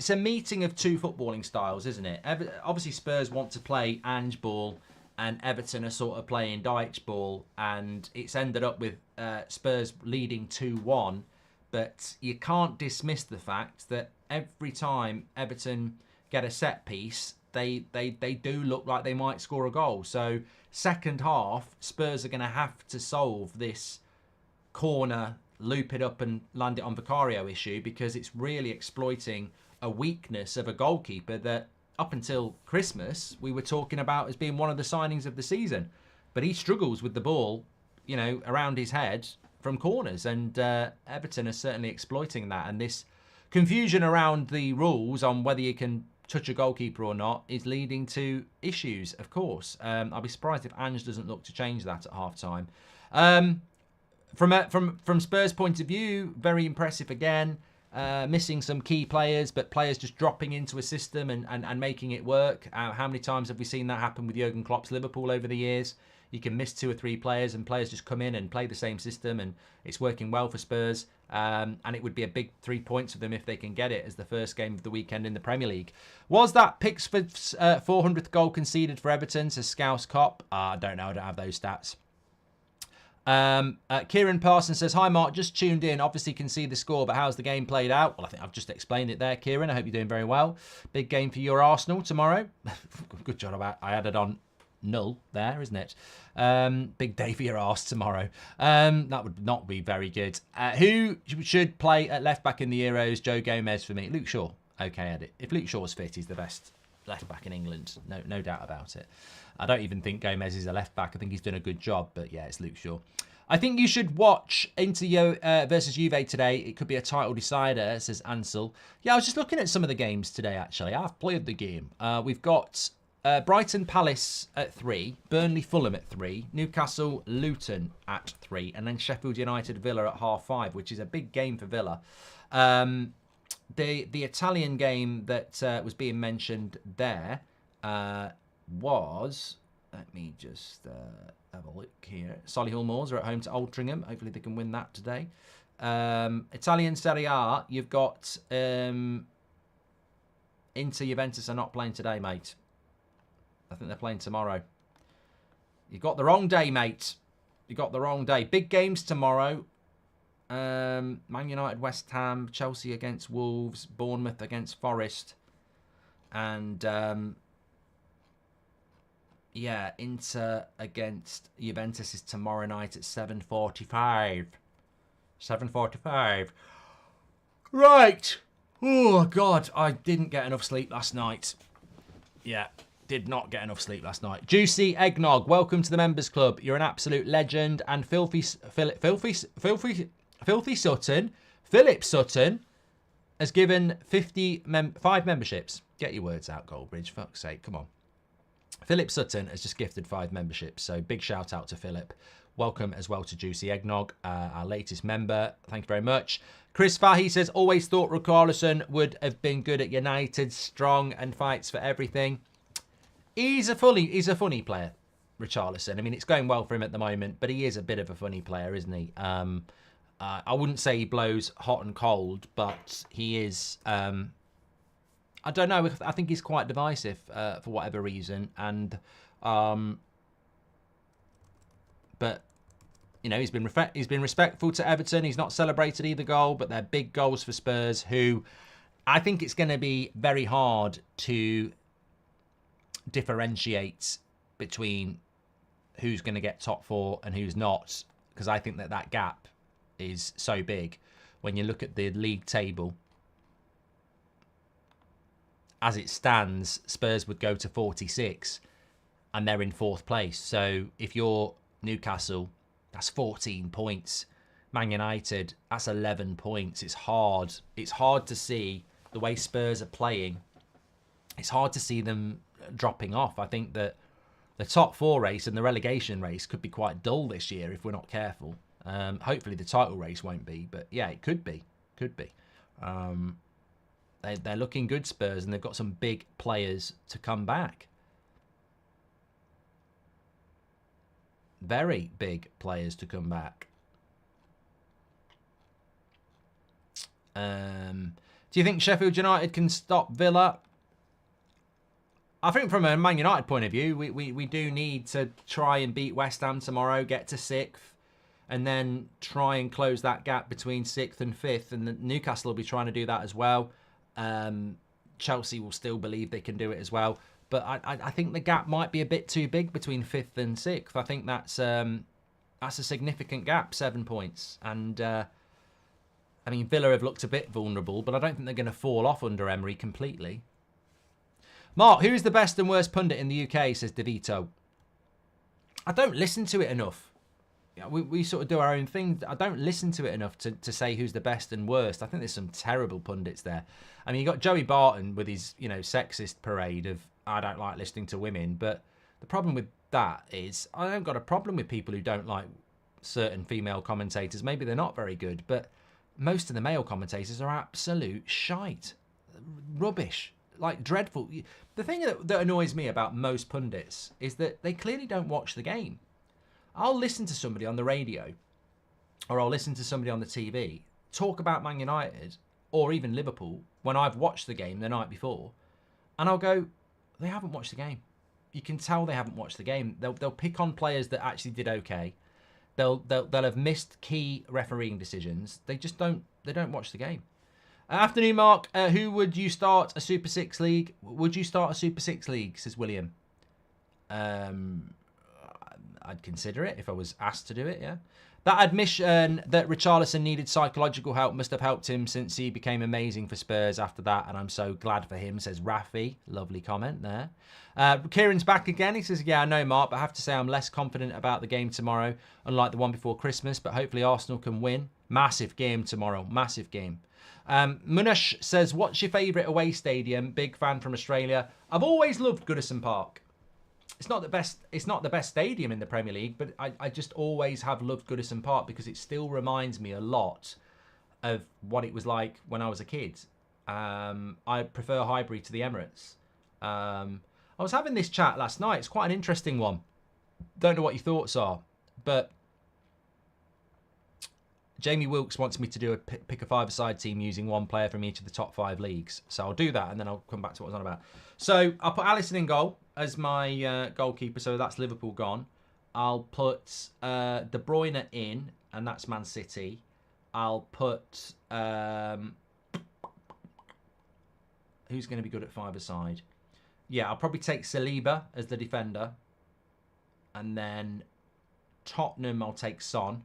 a meeting of 2 footballing styles, isn't it? Obviously, Spurs want to play Ange ball, and Everton are sort of playing Dyche ball, and it's ended up with Spurs leading 2-1. But you can't dismiss the fact that every time Everton get a set piece, they do look like they might score a goal. So second half, Spurs are going to have to solve this corner, loop it up and land it on Vicario issue, because it's really exploiting a weakness of a goalkeeper that up until Christmas we were talking about as being one of the signings of the season. But he struggles with the ball, you know, around his head from corners, and Everton are certainly exploiting that. And this confusion around the rules on whether you can touch a goalkeeper or not is leading to issues, of course. I'll be surprised if Ange doesn't look to change that at half-time. From Spurs' point of view, very impressive again. Missing some key players, but players just dropping into a system and making it work. How many times have we seen that happen with Jurgen Klopp's Liverpool over the years? You can miss 2 or 3 players and players just come in and play the same system, and it's working well for Spurs. And it would be a big 3 points for them if they can get it as the first game of the weekend in the Premier League. Was that Pickford's 400th goal conceded for Everton, says Scouse Cop? I don't know, I don't have those stats. Kieran Parsons says, hi Mark, just tuned in, obviously can see the score, but how's the game played out? Well, I think I've just explained it there, Kieran. I hope you're doing very well. Big game for your Arsenal tomorrow. Good job, I added on null there, isn't it? Big day for your arse tomorrow. That would not be very good. Who should play at left back in the Euros? Joe Gomez for me. Luke Shaw. Okay, edit. If Luke Shaw's fit, he's the best left back in England. No doubt about it. I don't even think Gomez is a left back. I think he's done a good job, but yeah, it's Luke Shaw. I think you should watch Inter versus Juve today. It could be a title decider, says Ansel. Yeah, I was just looking at some of the games today, actually. I've played the game. We've got Brighton Palace at 3, Burnley Fulham at 3, Newcastle Luton at 3, and then Sheffield United Villa at 5:30, which is a big game for Villa. The Italian game that was being mentioned there was, let me just have a look here. Solihull Moors are at home to Altrincham. Hopefully they can win that today. Italian Serie A, you've got Inter Juventus are not playing today, mate. I think they're playing tomorrow. You got the wrong day, mate. You got the wrong day. Big games tomorrow. Man United, West Ham, Chelsea against Wolves, Bournemouth against Forest, and yeah, Inter against Juventus is tomorrow night at 7:45. 7:45. Right. Oh God, I didn't get enough sleep last night. Yeah. Did not get enough sleep last night. Juicy Eggnog, welcome to the members club. You're an absolute legend. And Filthy Sutton, Philip Sutton, has given 5 memberships. Get your words out, Goldbridge. Fuck's sake, come on. Philip Sutton has just gifted 5 memberships. So big shout out to Philip. Welcome as well to Juicy Eggnog, our latest member. Thank you very much. Chris Fahy says, always thought Richarlison would have been good at United, strong and fights for everything. He's a funny player, Richarlison. I mean, it's going well for him at the moment, but he is a bit of a funny player, isn't he? I wouldn't say he blows hot and cold, but he is, I don't know, I think he's quite divisive for whatever reason. And, but, you know, he's been respectful to Everton. He's not celebrated either goal, but they're big goals for Spurs, who I think it's going to be very hard to differentiate between who's going to get top 4 and who's not, because I think that gap is so big. When you look at the league table, as it stands, Spurs would go to 46 and they're in 4th place. So if you're Newcastle, that's 14 points. Man United, that's 11 points. It's hard. It's hard to see the way Spurs are playing. It's hard to see them dropping off. I think that the top 4 race and the relegation race could be quite dull this year if we're not careful. Hopefully the title race won't be, but yeah, it could be. Could be. They're looking good, Spurs, and they've got some big players to come back. Very big players to come back. Do you think Sheffield United can stop Villa? I think from a Man United point of view, we do need to try and beat West Ham tomorrow, get to 6th, and then try and close that gap between 6th and 5th. And Newcastle will be trying to do that as well. Chelsea will still believe they can do it as well. But I think the gap might be a bit too big between 5th and 6th. I think that's a significant gap, 7 points. And I mean, Villa have looked a bit vulnerable, but I don't think they're going to fall off under Emery completely. Mark, who is the best and worst pundit in the UK, says DeVito. I don't listen to it enough. We sort of do our own thing. I don't listen to it enough to say who's the best and worst. I think there's some terrible pundits there. I mean, you got Joey Barton with his, sexist parade of, I don't like listening to women. But the problem with that is I don't got a problem with people who don't like certain female commentators. Maybe they're not very good, but most of the male commentators are absolute shite. Rubbish. Like, dreadful. The thing that annoys me about most pundits is that they clearly don't watch the game. I'll listen to somebody on the radio or I'll listen to somebody on the TV talk about Man United or even Liverpool when I've watched the game the night before, and I'll go, they haven't watched the game. You can tell they haven't watched the game. They'll pick on players that actually did okay. They'll have missed key refereeing decisions. They don't watch the game. Afternoon, Mark. Who would you start a Super 6 league? Would you start a Super 6 league, says William. I'd consider it if I was asked to do it, yeah. That admission that Richarlison needed psychological help must have helped him since he became amazing for Spurs after that, and I'm so glad for him, says Rafi. Lovely comment there. Kieran's back again. He says, yeah, I know, Mark, but I have to say I'm less confident about the game tomorrow, unlike the one before Christmas, but hopefully Arsenal can win. Massive game tomorrow. Massive game. Munash says, what's your favourite away stadium? Big fan from Australia. I've always loved Goodison Park. It's not the best stadium in the Premier League, but I just always have loved Goodison Park because it still reminds me a lot of what it was like when I was a kid. I prefer Highbury to the Emirates. I was having this chat last night. It's quite an interesting one. Don't know what your thoughts are, but Jamie Wilkes wants me to do a pick a five-a-side team using one player from each of the top 5 leagues. So I'll do that, and then I'll come back to what I was on about. So I'll put Alisson in goal as my goalkeeper. So that's Liverpool gone. I'll put De Bruyne in, and that's Man City. I'll put... who's going to be good at five-a-side? Yeah, I'll probably take Saliba as the defender. And then Tottenham, I'll take Son.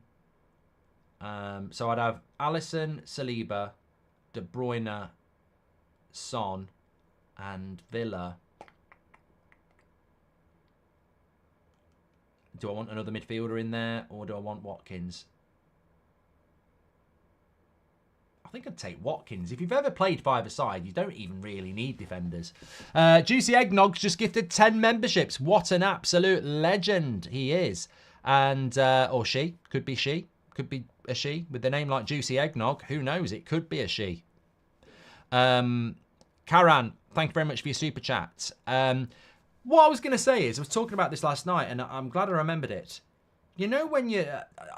So I'd have Alisson, Saliba, De Bruyne, Son, and Villa. Do I want another midfielder in there, or do I want Watkins? I think I'd take Watkins. If you've ever played five-a-side, you don't even really need defenders. Juicy Eggnog's just gifted 10 memberships. What an absolute legend he is. And, or she, could be she. Could be a she with a name like Juicy Eggnog. Who knows? It could be a she. Karan, thank you very much for your super chat. What I was going to say is, I was talking about this last night, and I'm glad I remembered it. You know when you...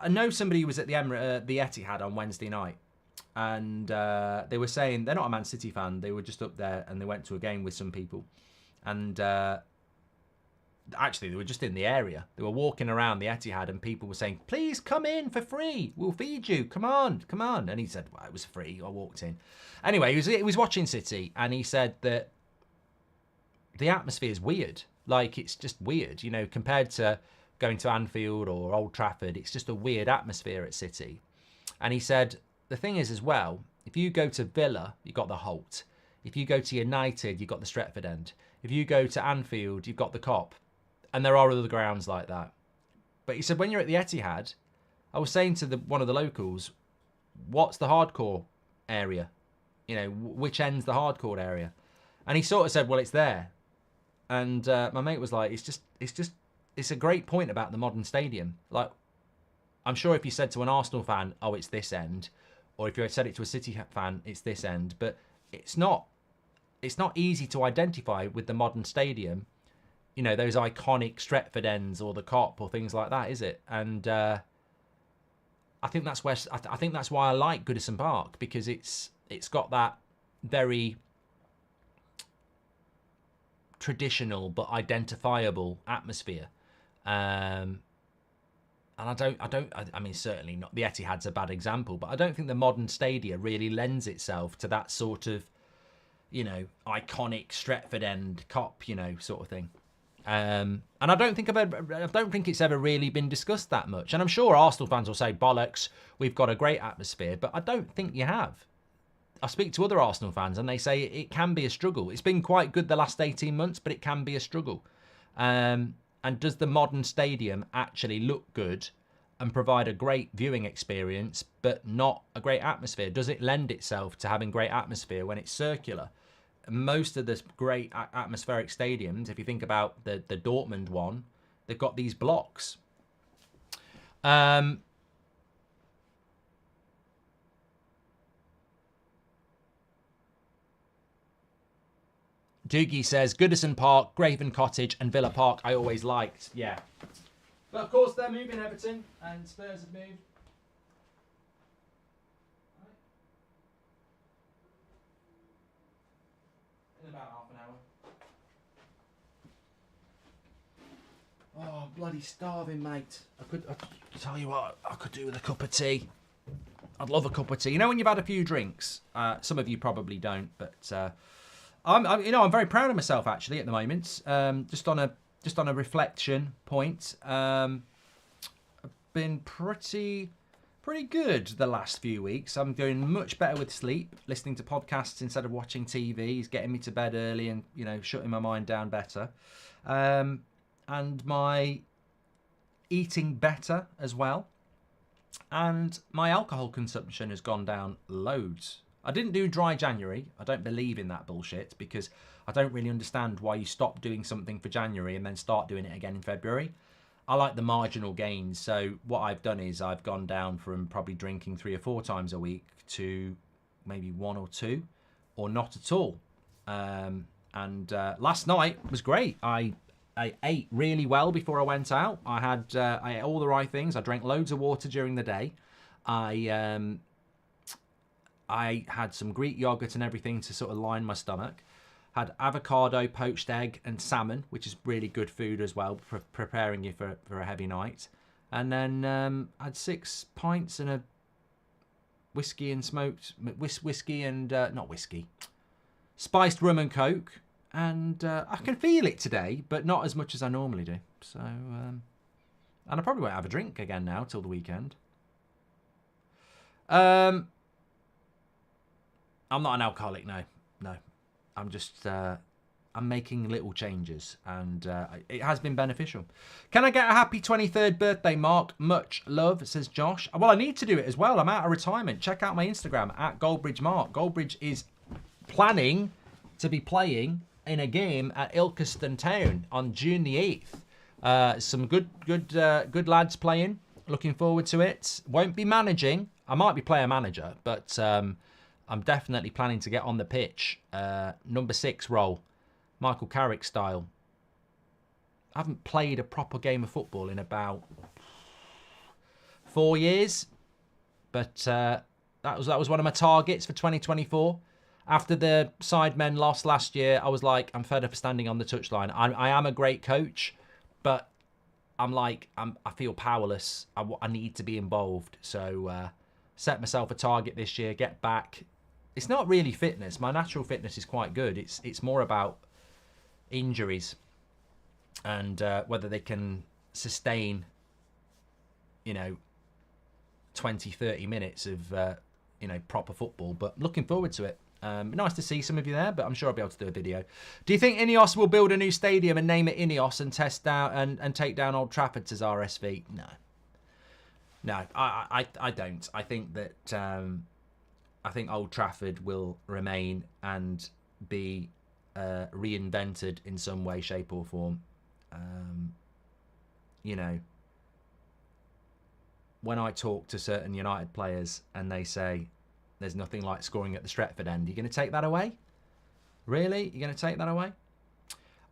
I know somebody who was at the Etihad on Wednesday night, and they were saying they're not a Man City fan. They were just up there, and they went to a game with some people. And actually, they were just in the area. They were walking around the Etihad and people were saying, please come in for free. We'll feed you. Come on, come on. And he said, well, it was free. I walked in. Anyway, he was watching City and he said that the atmosphere is weird. Like, it's just weird, you know, compared to going to Anfield or Old Trafford. It's just a weird atmosphere at City. And he said, the thing is as well, if you go to Villa, you've got the Holt. If you go to United, you've got the Stretford End. If you go to Anfield, you've got the Kop. And there are other grounds like that. But he said, when you're at the Etihad, I was saying to one of the locals, what's the hardcore area? You know, which end's the hardcore area? And he sort of said, well, it's there. And my mate was like, it's a great point about the modern stadium. Like, I'm sure if you said to an Arsenal fan, oh, it's this end, or if you had said it to a City fan, it's this end, but it's not easy to identify with the modern stadium, you know, those iconic Stretford ends or the Kop or things like that, is it? And I think that's why I like Goodison Park, because it's got that very traditional but identifiable atmosphere. And I mean, certainly not, the Etihad's a bad example, but I don't think the modern stadia really lends itself to that sort of, you know, iconic Stretford End Kop, you know, sort of thing. And I don't think it's ever really been discussed that much. And I'm sure Arsenal fans will say, bollocks, we've got a great atmosphere, but I don't think you have. I speak to other Arsenal fans and they say it can be a struggle. It's been quite good the last 18 months, but it can be a struggle. And does the modern stadium actually look good and provide a great viewing experience, but not a great atmosphere? Does it lend itself to having great atmosphere when it's circular? Most of the great atmospheric stadiums, if you think about the Dortmund one, they've got these blocks. Doogie says, Goodison Park, Graven Cottage and Villa Park I always liked. Yeah. But of course they're moving, Everton, and Spurs have moved. In about half an hour. Oh, bloody starving, mate. I tell you what, I could do with a cup of tea. I'd love a cup of tea. You know when you've had a few drinks? Some of you probably don't, but I'm very proud of myself actually at the moment. Just on a reflection point, I've been pretty good the last few weeks. I'm doing much better with sleep, listening to podcasts instead of watching TV. He's getting me to bed early and, you know, shutting my mind down better. And my eating better as well. And my alcohol consumption has gone down loads. I didn't do dry January. I don't believe in that bullshit because I don't really understand why you stop doing something for January and then start doing it again in February. I like the marginal gains. So what I've done is I've gone down from probably drinking 3 or 4 times a week to maybe 1 or 2 or not at all. And last night was great. I ate really well before I went out. I ate all the right things. I drank loads of water during the day. I had some Greek yogurt and everything to sort of line my stomach. Had avocado, poached egg and salmon, which is really good food as well, for preparing you for a heavy night. And then had 6 pints and a whiskey and smoked, whiskey and, not whiskey, spiced rum and coke. And I can feel it today, but not as much as I normally do. So, and I probably won't have a drink again now till the weekend. I'm not an alcoholic, no. I'm just, I'm making little changes, and it has been beneficial. Can I get a happy 23rd birthday, Mark? Much love, says Josh. Well, I need to do it as well. I'm out of retirement. Check out my Instagram, at Goldbridge Mark. Goldbridge is planning to be playing in a game at Ilkeston Town on June the 8th. Some good lads playing. Looking forward to it. Won't be managing. I might be player manager, but I'm definitely planning to get on the pitch. Number 6 role, Michael Carrick style. I haven't played a proper game of football in about 4 years, but that was one of my targets for 2024. After the Sidemen lost last year, I was like, I'm fed up of standing on the touchline. I am a great coach, But I'm like, I feel powerless. I need to be involved. So set myself a target this year, get back. It's not really fitness. My natural fitness is quite good. It's more about injuries and whether they can sustain, 20, 30 minutes of, proper football. But looking forward to it. Nice to see some of you there, but I'm sure I'll be able to do a video. Do you think Ineos will build a new stadium and name it Ineos and test out and take down Old Trafford as RSV? No, I don't. I think that I think Old Trafford will remain and be reinvented in some way, shape, or form. When I talk to certain United players and they say there's nothing like scoring at the Stretford end, you're going to take that away? Really? You're going to take that away?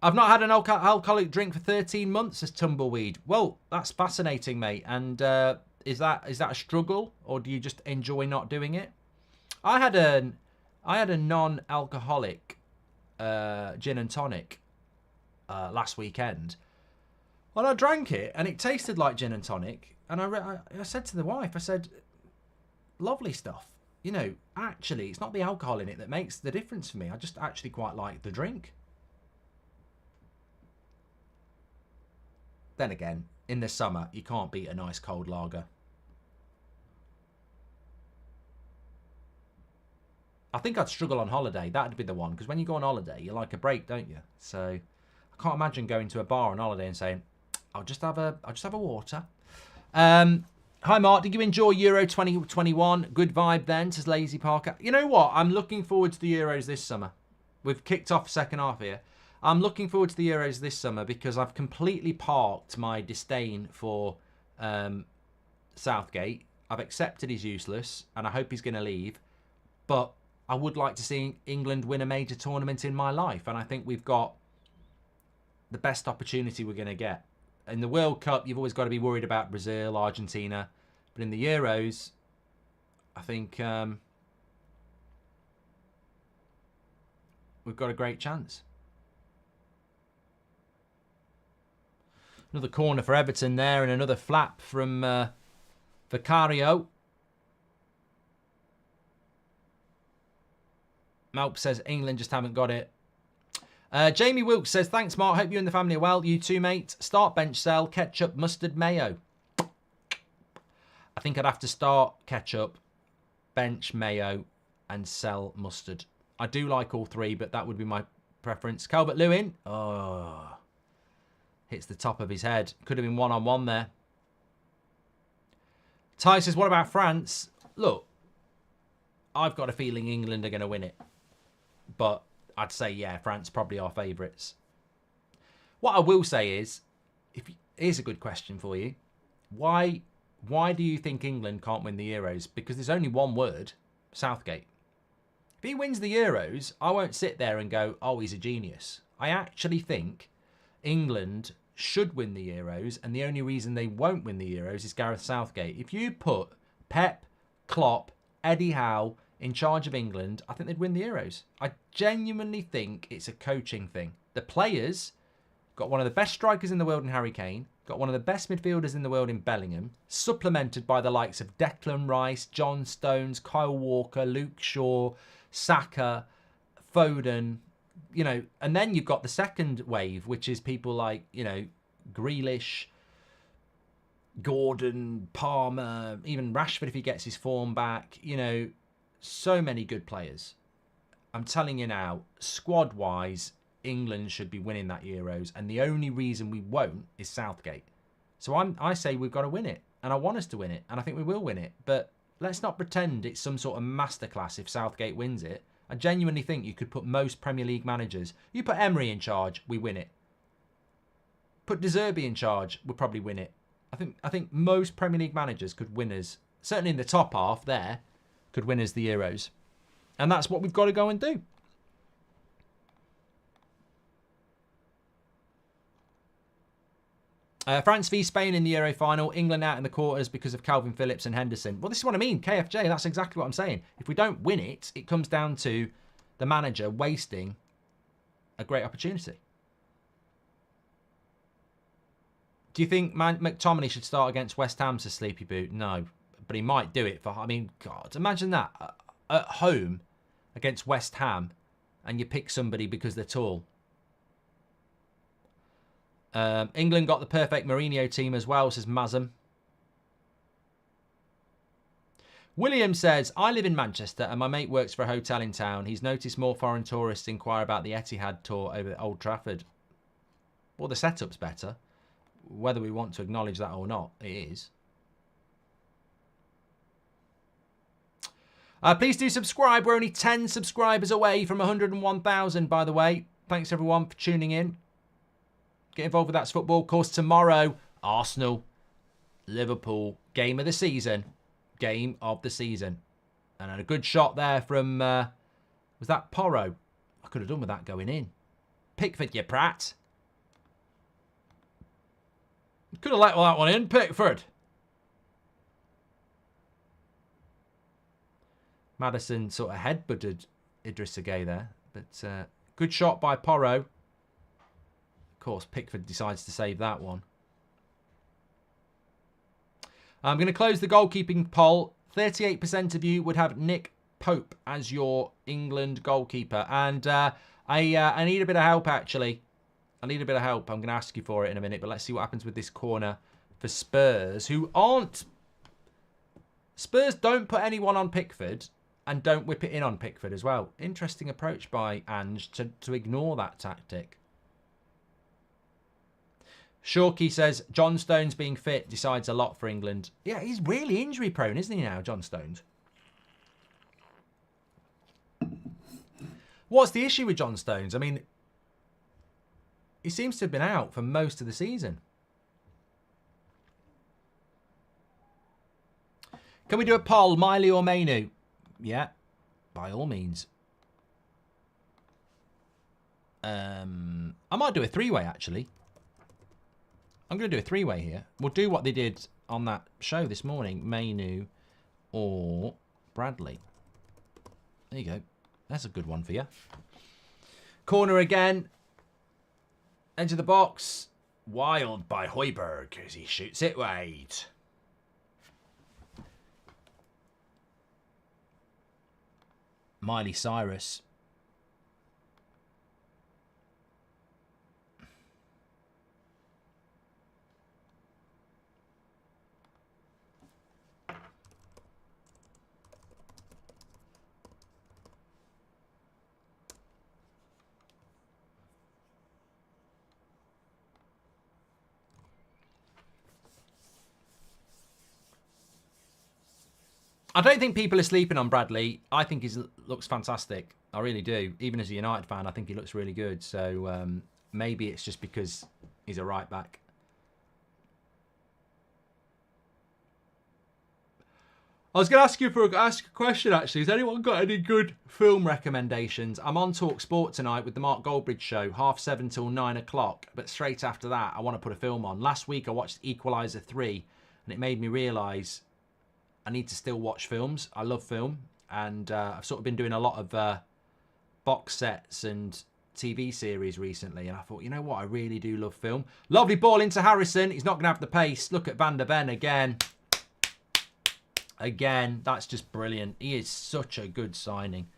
I've not had an alcoholic drink for 13 months as Tumbleweed. Well, that's fascinating, mate. And is that a struggle, or do you just enjoy not doing it? I had a non-alcoholic gin and tonic last weekend. Well, I drank it and it tasted like gin and tonic. And I said to the wife, I said, lovely stuff. Actually, it's not the alcohol in it that makes the difference for me. I just actually quite like the drink. Then again, in the summer, you can't beat a nice cold lager. I think I'd struggle on holiday. That'd be the one. Because when you go on holiday, you like a break, don't you? So I can't imagine going to a bar on holiday and saying, I'll just have a water. Hi, Mark. Did you enjoy Euro 2021? Good vibe then, says Lazy Parker. You know what? I'm looking forward to the Euros this summer. We've kicked off second half here. I'm looking forward to the Euros this summer because I've completely parked my disdain for Southgate. I've accepted he's useless and I hope he's going to leave. But I would like to see England win a major tournament in my life. And I think we've got the best opportunity we're going to get. In the World Cup, you've always got to be worried about Brazil, Argentina. But in the Euros, I think we've got a great chance. Another corner for Everton there and another flap from Vicario. Malp says England just haven't got it. Jamie Wilkes says, thanks, Mark. Hope you and the family are well. You too, mate. Start, bench, sell, ketchup, mustard, mayo. I think I'd have to start ketchup, bench, mayo, and sell mustard. I do like all three, but that would be my preference. Calvert-Lewin. Oh. Hits the top of his head. Could have been one-on-one there. Ty says, what about France? Look, I've got a feeling England are going to win it. But I'd say, yeah, France probably are favourites. What I will say is, here's a good question for you. Why do you think England can't win the Euros? Because there's only one word, Southgate. If he wins the Euros, I won't sit there and go, oh, he's a genius. I actually think England should win the Euros, and the only reason they won't win the Euros is Gareth Southgate. If you put Pep, Klopp, Eddie Howe in charge of England, I think they'd win the Euros. I genuinely think it's a coaching thing. The players got one of the best strikers in the world in Harry Kane, got one of the best midfielders in the world in Bellingham, supplemented by the likes of Declan Rice, John Stones, Kyle Walker, Luke Shaw, Saka, Foden, and then you've got the second wave, which is people like, Grealish, Gordon, Palmer, even Rashford if he gets his form back, so many good players. I'm telling you now, squad-wise, England should be winning that Euros, and the only reason we won't is Southgate. So I say we've got to win it, and I want us to win it, and I think we will win it. But let's not pretend it's some sort of masterclass if Southgate wins it. I genuinely think you could put most Premier League managers. You put Emery in charge, we win it. Put De Zerbi in charge, we'll probably win it. I think most Premier League managers could win us, certainly in the top half there, could win us the Euros. And that's what we've got to go and do. France v Spain in the Euro final. England out in the quarters because of Calvin Phillips and Henderson. Well, this is what I mean. KFJ, that's exactly what I'm saying. If we don't win it, it comes down to the manager wasting a great opportunity. Do you think McTominay should start against West Ham to sleepy boot? No. But he might do it for... I mean, God, imagine that. At home against West Ham and you pick somebody because they're tall. England got the perfect Mourinho team as well, says Mazem. William says, I live in Manchester and my mate works for a hotel in town. He's noticed more foreign tourists inquire about the Etihad tour over at Old Trafford. Well, the setup's better. Whether we want to acknowledge that or not, it is. Please do subscribe. We're only 10 subscribers away from 101,000, by the way. Thanks, everyone, for tuning in. Get involved with That's Football. Of course, tomorrow, Arsenal, Liverpool, game of the season. Game of the season. And a good shot there from, was that Porro? I could have done with that going in. Pickford, you prat. Could have let that one in, Pickford. Maddison sort of headbutted Idrissa Gueye there. But good shot by Porro. Of course, Pickford decides to save that one. I'm going to close the goalkeeping poll. 38% of you would have Nick Pope as your England goalkeeper. And I need a bit of help, actually. I need a bit of help. I'm going to ask you for it in a minute. But let's see what happens with this corner for Spurs, who aren't... Spurs don't put anyone on Pickford and don't whip it in on Pickford as well. Interesting approach by Ange to ignore that tactic. Shorkey says, John Stones being fit decides a lot for England. Yeah, he's really injury prone, isn't he now, John Stones? What's the issue with John Stones? I mean, he seems to have been out for most of the season. Can we do a poll, Miley or Mainu? Yeah, by all means. I might do a three-way, actually. I'm going to do a three-way here. We'll do what they did on that show this morning. Mainu or Bradley. There you go. That's a good one for you. Corner again. Edge of the box. Wild by Højbjerg as he shoots it wide. Miley Cyrus. I don't think people are sleeping on Bradley. I think he looks fantastic. I really do. Even as a United fan, I think he looks really good. So maybe it's just because he's a right back. I was going to ask you ask a question, actually. Has anyone got any good film recommendations? I'm on Talk Sport tonight with the Mark Goldbridge show, 7:30 till 9 o'clock. But straight after that, I want to put a film on. Last week, I watched Equalizer 3, and it made me realise I need to still watch films. I love film, and I've sort of been doing a lot of box sets and TV series recently, and I thought, you know what, I really do love film. Lovely ball into Harrison. He's not going to have the pace. Look at Van der Ven again. Again, that's just brilliant. He is such a good signing.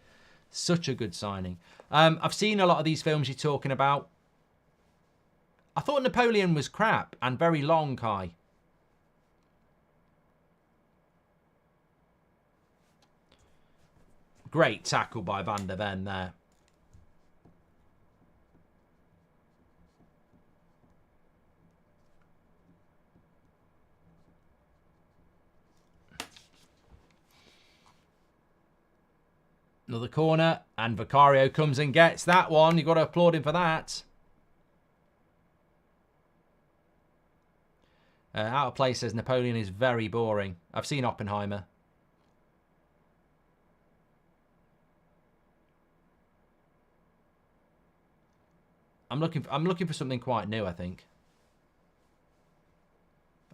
Such a good signing. I've seen a lot of these films you're talking about. I thought Napoleon was crap and very long, Kai. Great tackle by Van der Ven there. Another corner, and Vicario comes and gets that one. You've got to applaud him for that. Out of place says Napoleon is very boring. I've seen Oppenheimer. I'm looking for something quite new, I think.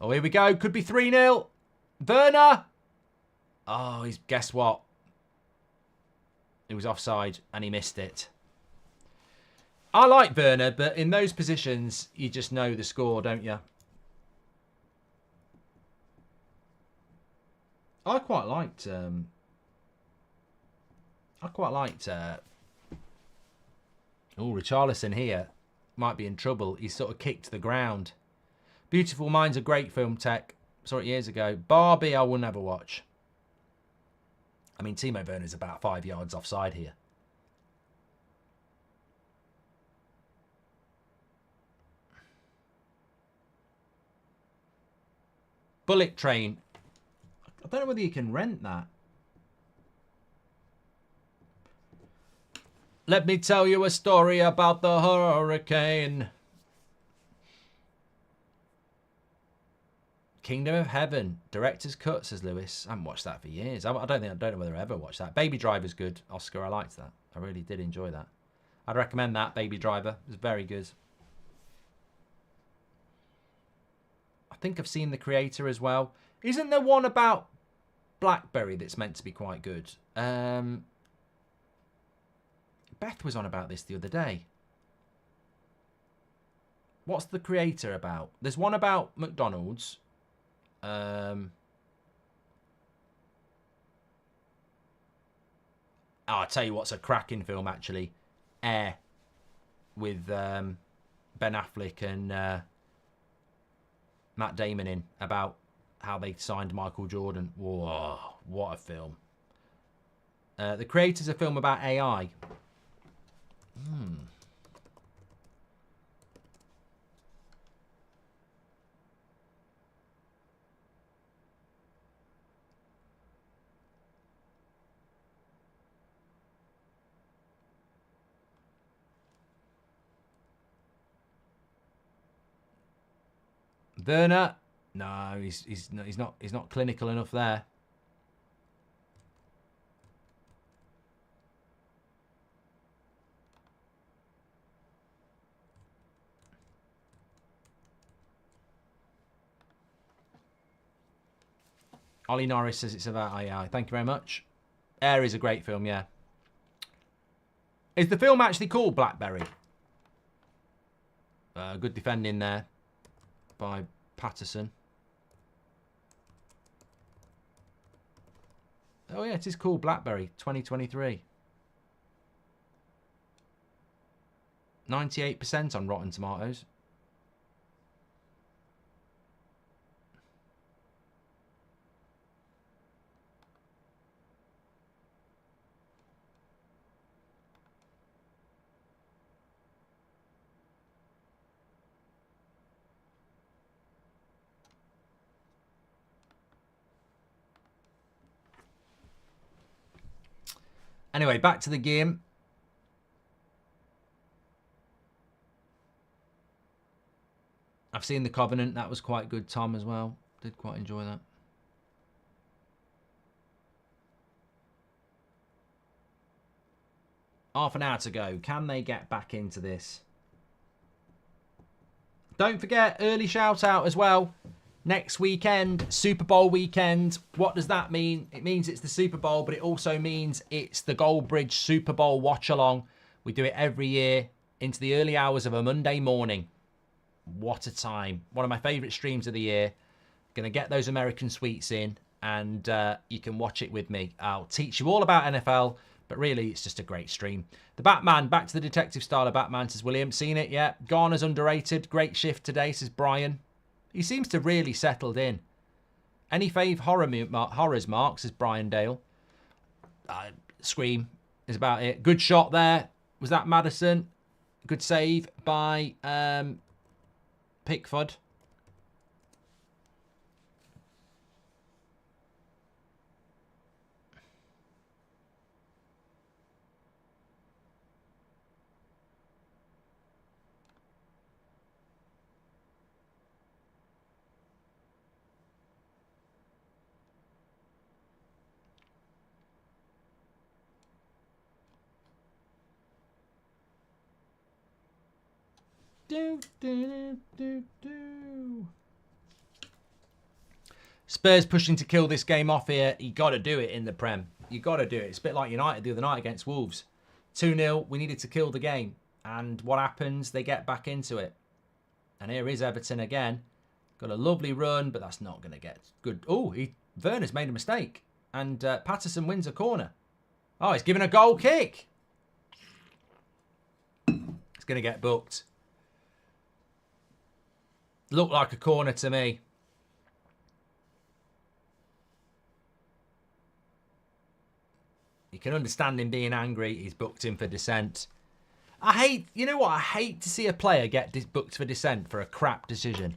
Oh, here we go. Could be 3-0. Werner. Oh, guess what? He was offside and he missed it. I like Werner, but in those positions, you just know the score, don't you? I quite liked. Oh, Richarlison here might be in trouble. He's sort of kicked to the ground. Beautiful Mind's a great film, Tech. Saw it years ago. Barbie, I will never watch. I mean, Timo Werner's about 5 yards offside here. Bullet Train. I don't know whether you can rent that. Let me tell you a story about the hurricane. Kingdom of Heaven. Director's cut, says Lewis. I haven't watched that for years. I don't know whether I ever watched that. Baby Driver's good. Oscar, I liked that. I really did enjoy that. I'd recommend that, Baby Driver. It was very good. I think I've seen The Creator as well. Isn't there one about BlackBerry that's meant to be quite good? Beth was on about this the other day. What's The Creator about? There's one about McDonald's. I'll tell you what's a cracking film, actually. Air. With Ben Affleck and Matt Damon in. About how they signed Michael Jordan. Whoa, what a film. The Creator's a film about AI. Werner, no, he's not clinical enough there. Ollie Norris says it's about AI. Thank you very much. Air is a great film, yeah. Is the film actually called Blackberry? Good defending there by Patterson. Oh yeah, it is called Blackberry 2023. 98% on Rotten Tomatoes. Anyway, back to the game. I've seen The Covenant. That was quite good, Tom, as well. Did quite enjoy that. Half an hour to go. Can they get back into this? Don't forget, early shout out as well. Next weekend, Super Bowl weekend. What does that mean? It means it's the Super Bowl, but it also means it's the Goldbridge Super Bowl watch-along. We do it every year into the early hours of a Monday morning. What a time. One of my favourite streams of the year. Going to get those American sweets in, and you can watch it with me. I'll teach you all about NFL, but really it's just a great stream. The Batman, back to the detective style of Batman, says William. Seen it yet? Garner's underrated. Great shift today, says Brian. He seems to have really settled in. Any fave horrors, Mark, says Brian Dale. Scream is about it. Good shot there. Was that Madison? Good save by Pickford. Spurs pushing to kill this game off here. You got to do it in the Prem. You got to do it. It's a bit like United the other night against Wolves. 2-0. We needed to kill the game. And what happens? They get back into it. And here is Everton again. Got a lovely run, but that's not going to get good. Oh, he Werner's made a mistake. And Patterson wins a corner. Oh, he's given a goal kick. It's going to get booked. Looked like a corner to me. You can understand him being angry. He's booked him for dissent. You know what? I hate to see a player get booked for dissent for a crap decision.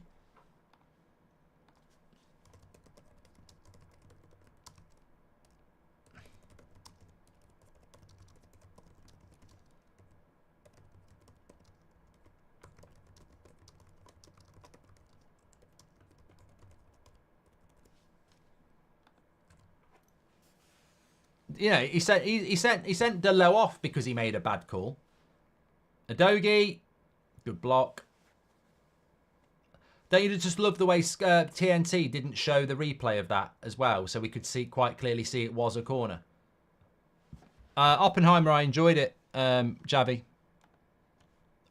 You know, he sent Delo off because he made a bad call. Adogi, good block. Don't you just love the way TNT didn't show the replay of that as well, so we could quite clearly see it was a corner. Oppenheimer, I enjoyed it, Javi.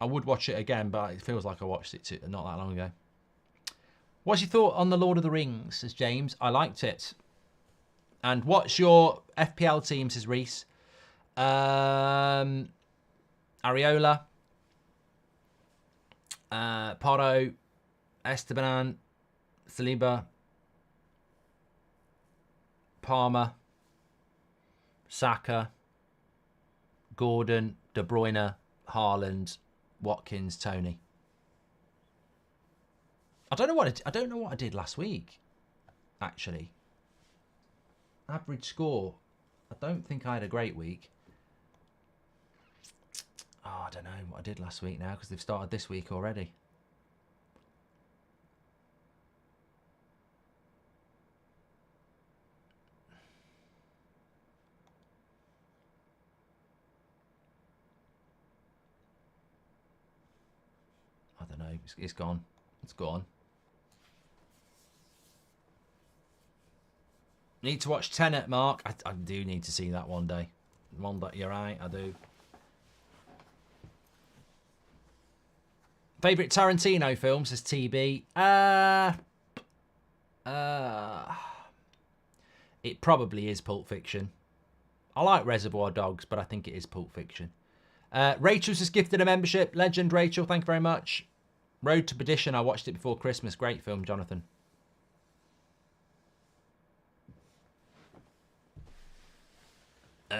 I would watch it again, but it feels like I watched it not that long ago. What's your thought on The Lord of the Rings, says James? I liked it. And what's your FPL team, says Reese? Areola. Porro. Esteban. Saliba. Palmer. Saka. Gordon. De Bruyne. Haaland. Watkins. Tony. I don't know what I did last week, actually. Average score. I don't think I had a great week. Oh, I don't know what I did last week now because they've started this week already. I don't know. It's gone. It's gone. Need to watch Tenet, Mark. I do need to see that one day. One day, you're right, I do. Favourite Tarantino film, says TB. It probably is Pulp Fiction. I like Reservoir Dogs, but I think it is Pulp Fiction. Rachel's just gifted a membership. Legend, Rachel, thank you very much. Road to Perdition, I watched it before Christmas. Great film, Jonathan.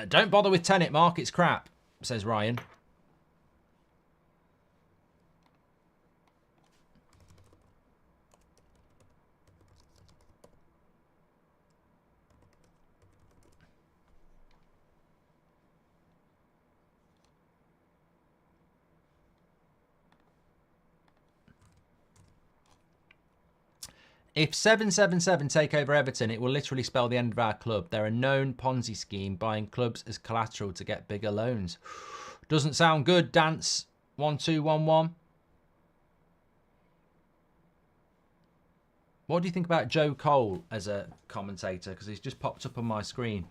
Don't bother with Tenet, Mark. It's crap, says Ryan. If 777 take over Everton, it will literally spell the end of our club. They're a known Ponzi scheme, buying clubs as collateral to get bigger loans. Doesn't sound good, Dance 1211. What do you think about Joe Cole as a commentator? Because he's just popped up on my screen.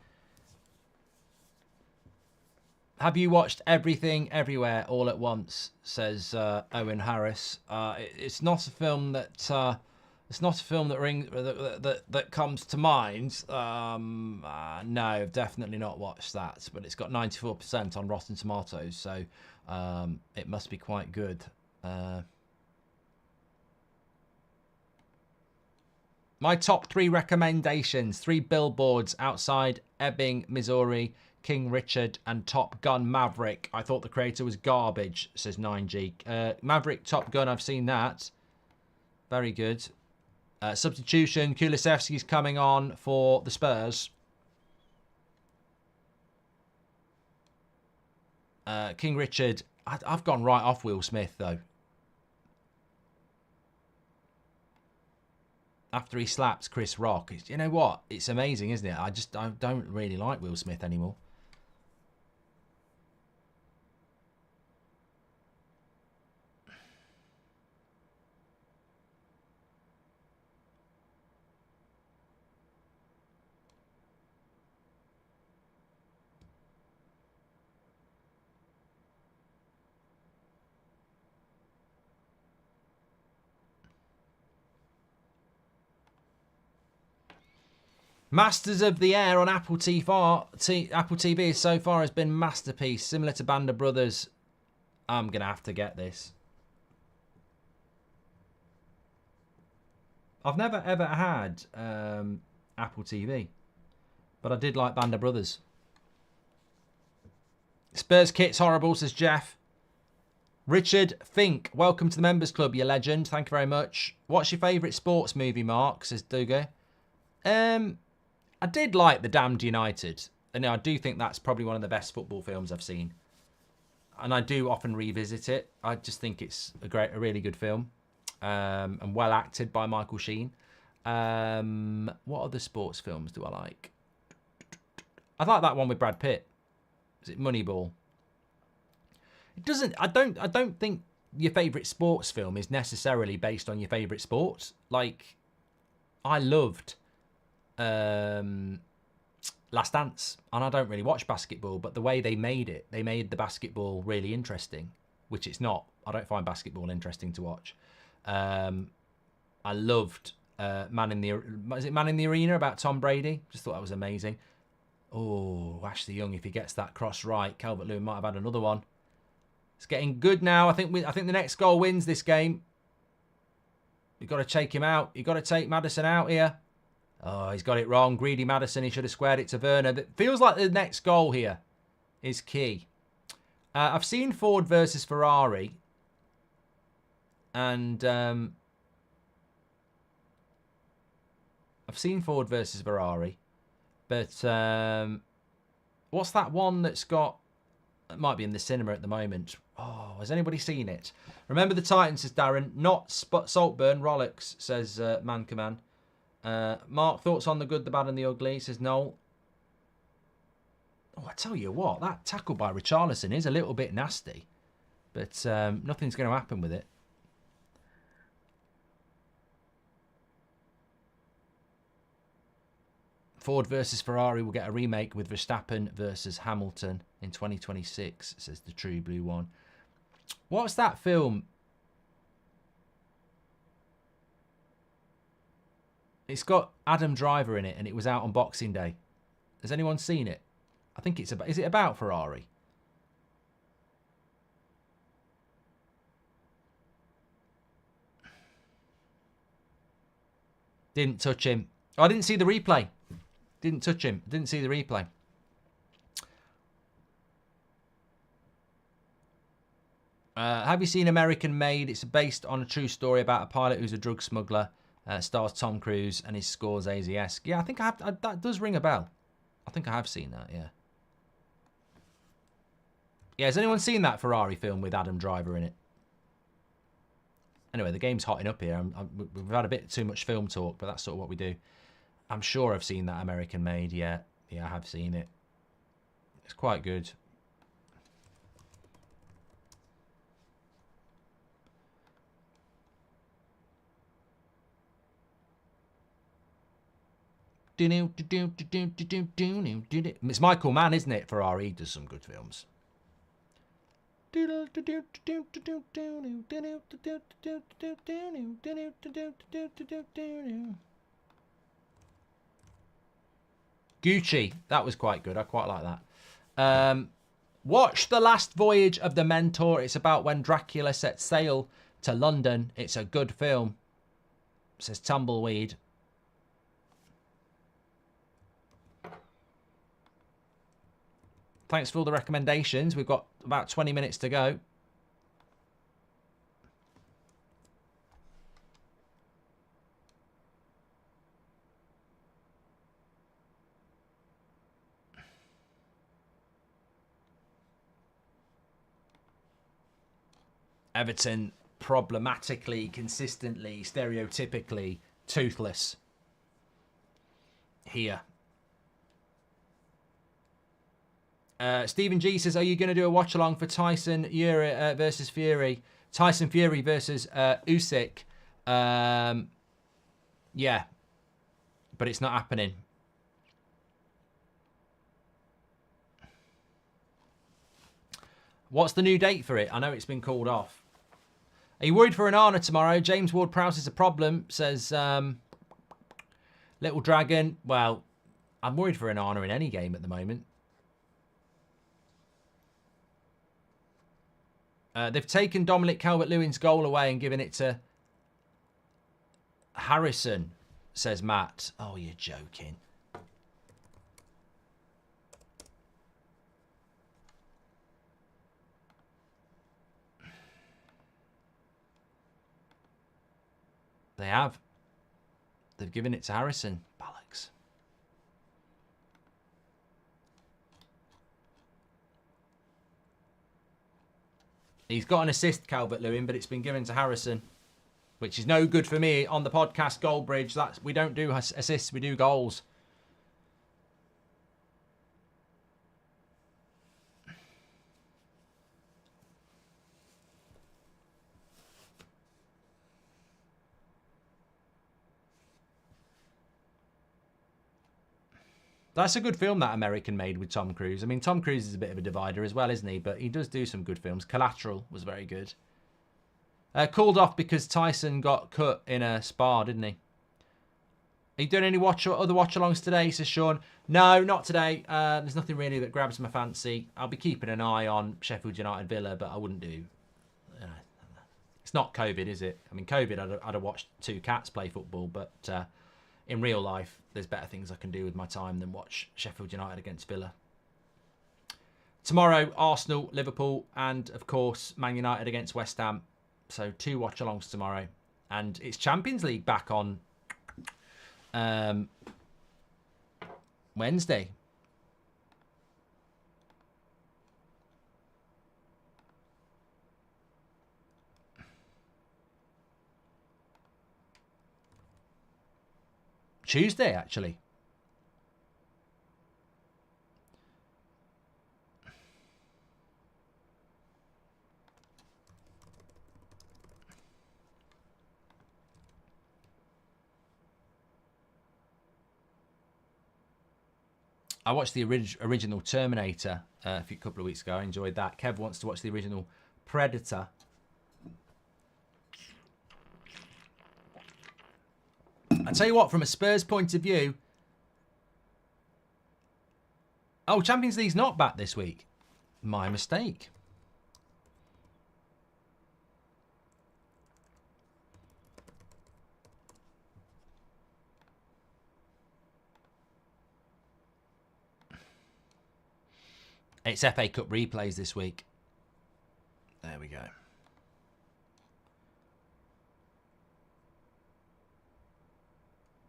Have you watched Everything Everywhere All at Once? Says Owen Harris. It's not a film that... It's not a film that comes to mind. No, I've definitely not watched that. But it's got 94% on Rotten Tomatoes, so it must be quite good. My top 3 recommendations: 3 billboards outside Ebbing, Missouri, King Richard, and Top Gun Maverick. I thought the creator was garbage, says 9G. Maverick, Top Gun, I've seen that. Very good. Substitution, Kulusevski's coming on for the Spurs. King Richard, I've gone right off Will Smith, though. After he slaps Chris Rock. You know what? It's amazing, isn't it? I don't really like Will Smith anymore. Masters of the Air on Apple TV so far has been masterpiece, similar to Band of Brothers. I'm going to have to get this. I've never ever had Apple TV, but I did like Band of Brothers. Spurs kit's horrible, says Jeff. Richard Fink, welcome to the Members Club, you legend. Thank you very much. What's your favourite sports movie, Mark, says Duga. I did like The Damned United. And I do think that's probably one of the best football films I've seen. And I do often revisit it. I just think it's a really good film. And well acted by Michael Sheen. What other sports films do I like? I like that one with Brad Pitt. Is it Moneyball? It doesn't. I don't think your favourite sports film is necessarily based on your favourite sports. Like, I loved Last Dance, and I don't really watch basketball, but the way they made the basketball really interesting, which it's not. I don't find basketball interesting to watch. I loved Man in the Arena about Tom Brady. Just thought that was amazing. Oh, Ashley Young, if he gets that cross right, Calvert-Lewin might have had another one. It's getting good now. I think the next goal wins this game. You've got to take him out. You've got to take Maddison out here. Oh, he's got it wrong. Greedy Maddison. He should have squared it to Werner. It feels like the next goal here is key. I've seen Ford versus Ferrari. And I've seen Ford versus Ferrari. But what's that one that's got... It might be in the cinema at the moment. Oh, has anybody seen it? Remember the Titans, says Darren. Not Saltburn. Rolex, says Man Command. Mark, thoughts on the good, the bad and the ugly, says Noel. Oh, I tell you what, that tackle by Richarlison is a little bit nasty. But nothing's going to happen with it. Ford versus Ferrari will get a remake with Verstappen versus Hamilton in 2026, says the True Blue one. What's that film? It's got Adam Driver in it, and it was out on Boxing Day. Has anyone seen it? I think it's about... Is it about Ferrari? Didn't touch him. Oh, I didn't see the replay. Didn't touch him. Didn't see the replay. Have you seen American Made? It's based on a true story about a pilot who's a drug smuggler. Stars Tom Cruise and his Scorsese-esque. Yeah, I think I have. That does ring a bell. I think I have seen that, yeah. Yeah, has anyone seen that Ferrari film with Adam Driver in it? Anyway, the game's hotting up here. We've had a bit too much film talk, but that's sort of what we do. I'm sure I've seen that American Made, yeah. Yeah, I have seen it. It's quite good. It's Michael Mann, isn't it? Ferrari does some good films. Gucci, that was quite good. I quite like that. Watch The Last Voyage of the Mentor. It's about when Dracula sets sail to London. It's a good film. It says Tumbleweed. Thanks for all the recommendations. We've got about 20 minutes to go. Everton problematically, consistently, stereotypically toothless here. Stephen G says, are you going to do a watch along for Tyson versus Fury? Tyson Fury versus Usyk. Yeah, but it's not happening. What's the new date for it? I know it's been called off. Are you worried for Onana tomorrow? James Ward-Prowse is a problem, says Little Dragon. Well, I'm worried for Onana in any game at the moment. They've taken Dominic Calvert-Lewin's goal away and given it to Harrison, says Matt. Oh, you're joking. They have. They've given it to Harrison. Bollocks. He's got an assist, Calvert-Lewin, but it's been given to Harrison, which is no good for me on the podcast, Goldbridge. We don't do assists, we do goals. That's a good film that American made with Tom Cruise. I mean, Tom Cruise is a bit of a divider as well, isn't he? But he does do some good films. Collateral was very good. Called off because Tyson got cut in a spa, didn't he? Are you doing any other watch-alongs today, says Sean? No, not today. There's nothing really that grabs my fancy. I'll be keeping an eye on Sheffield United Villa, but I wouldn't do... it's not COVID, is it? I mean, COVID, I'd have watched two cats play football, but in real life, there's better things I can do with my time than watch Sheffield United against Villa. Tomorrow, Arsenal, Liverpool, and, of course, Man United against West Ham. So 2 watch-alongs tomorrow. And it's Champions League back on Wednesday. Tuesday, actually. I watched the original Terminator a couple of weeks ago. I enjoyed that. Kev wants to watch the original Predator. I tell you what, from a Spurs point of view... Oh, Champions League's not back this week. My mistake. It's FA Cup replays this week. There we go.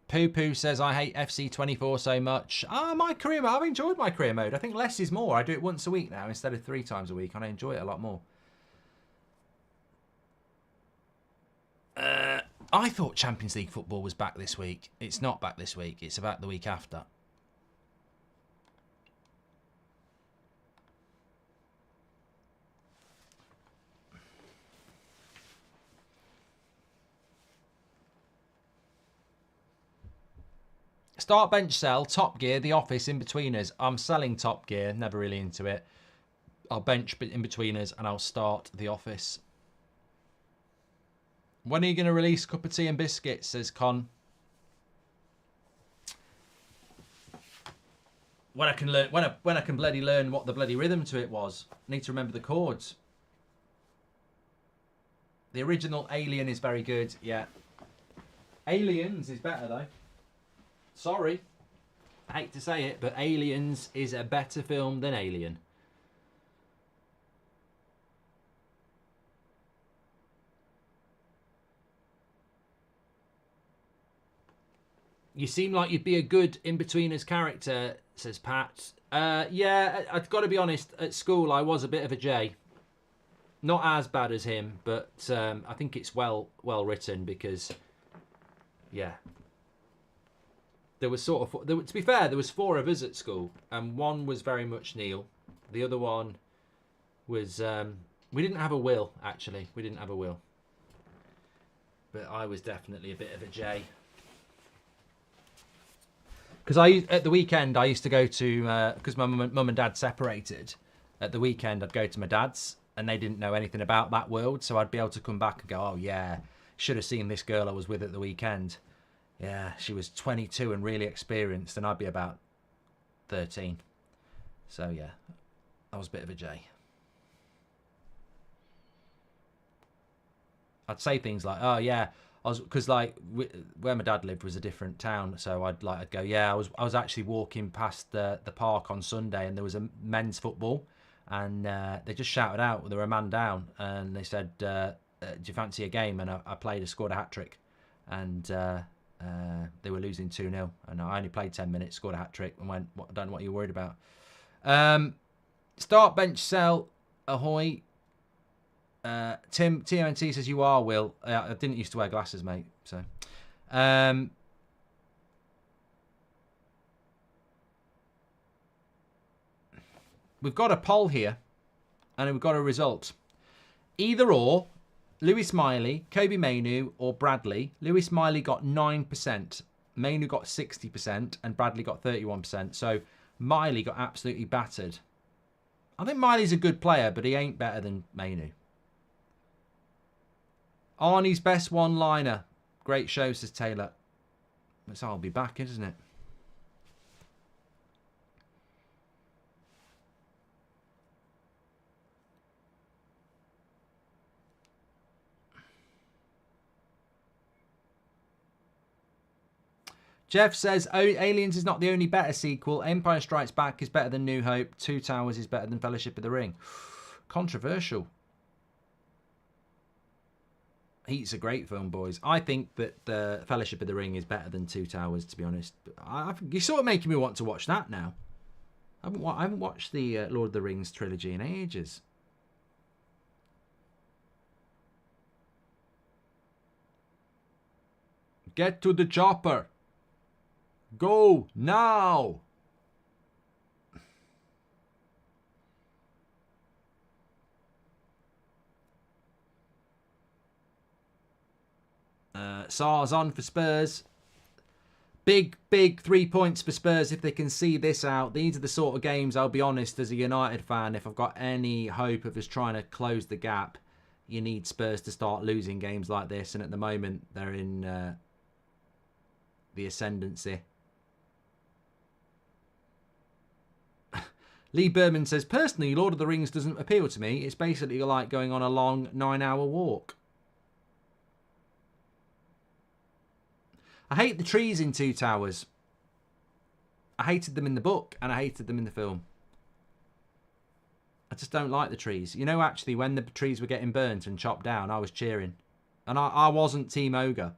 Poo Poo says, I hate FC24 so much. My career mode. I've enjoyed my career mode. I think less is more. I do it once a week now instead of 3 times a week, and I enjoy it a lot more. I thought Champions League football was back this week. It's not back this week. It's about the week after. Start, bench, sell, Top Gear, The Office, In-Betweeners. I'm selling Top Gear, never really into it. I'll bench In-Betweeners and I'll start The Office. When are you going to release Cup of Tea and Biscuits, says Con. When I can learn, when I can bloody learn what the bloody rhythm to it was. I need to remember the chords. The original Alien is very good, yeah. Aliens is better though. Sorry, I hate to say it, but Aliens is a better film than Alien. You seem like you'd be a good In-Betweeners character, says Pat. Yeah, I've got to be honest, at school I was a bit of a J. Not as bad as him, but I think it's well written because, yeah. There was sort of, to be fair, there was 4 of us at school, and one was very much Neil. The other one was, we didn't have a Will, actually. We didn't have a Will. But I was definitely a bit of a J. Because at the weekend, I used to go to, because my mum and dad separated, at the weekend I'd go to my dad's, and they didn't know anything about that world, so I'd be able to come back and go, oh yeah, should have seen this girl I was with at the weekend. Yeah, she was 22 and really experienced, and I'd be about 13. So, yeah, I was a bit of a J. I'd say things like, oh, yeah, because like where my dad lived was a different town, so I'd go, yeah, I was actually walking past the park on Sunday, and there was a men's football, and they just shouted out, they were a man down, and they said, do you fancy a game? And I played, I scored a hat-trick, and they were losing 2-0, and I only played 10 minutes, scored a hat-trick, and went, I don't know what you're worried about. Start, bench, sell, ahoy. TMNT says you are, Will. I didn't used to wear glasses, mate. So, we've got a poll here, and we've got a result. Either or, Lewis Miley, Kobe Mainu, or Bradley. Lewis Miley got 9%, Mainu got 60%, and Bradley got 31%. So Miley got absolutely battered. I think Miley's a good player, but he ain't better than Mainu. Arnie's best one-liner. Great show, says Taylor. It's I'll be back, isn't it? Jeff says, Aliens is not the only better sequel. Empire Strikes Back is better than New Hope. Two Towers is better than Fellowship of the Ring. Controversial. Heat's a great film, boys. I think that the Fellowship of the Ring is better than Two Towers, to be honest. But you're sort of making me want to watch that now. I haven't watched the Lord of the Rings trilogy in ages. Get to the chopper. Go now. Sar's on for Spurs. Big 3 points for Spurs if they can see this out. These are the sort of games, I'll be honest, as a United fan, if I've got any hope of us trying to close the gap, you need Spurs to start losing games like this. And at the moment, they're in the ascendancy. Lee Berman says, personally, Lord of the Rings doesn't appeal to me. It's basically like going on a long 9-hour walk. I hate the trees in Two Towers. I hated them in the book and I hated them in the film. I just don't like the trees. You know, actually, when the trees were getting burnt and chopped down, I was cheering. And I wasn't Team Ogre.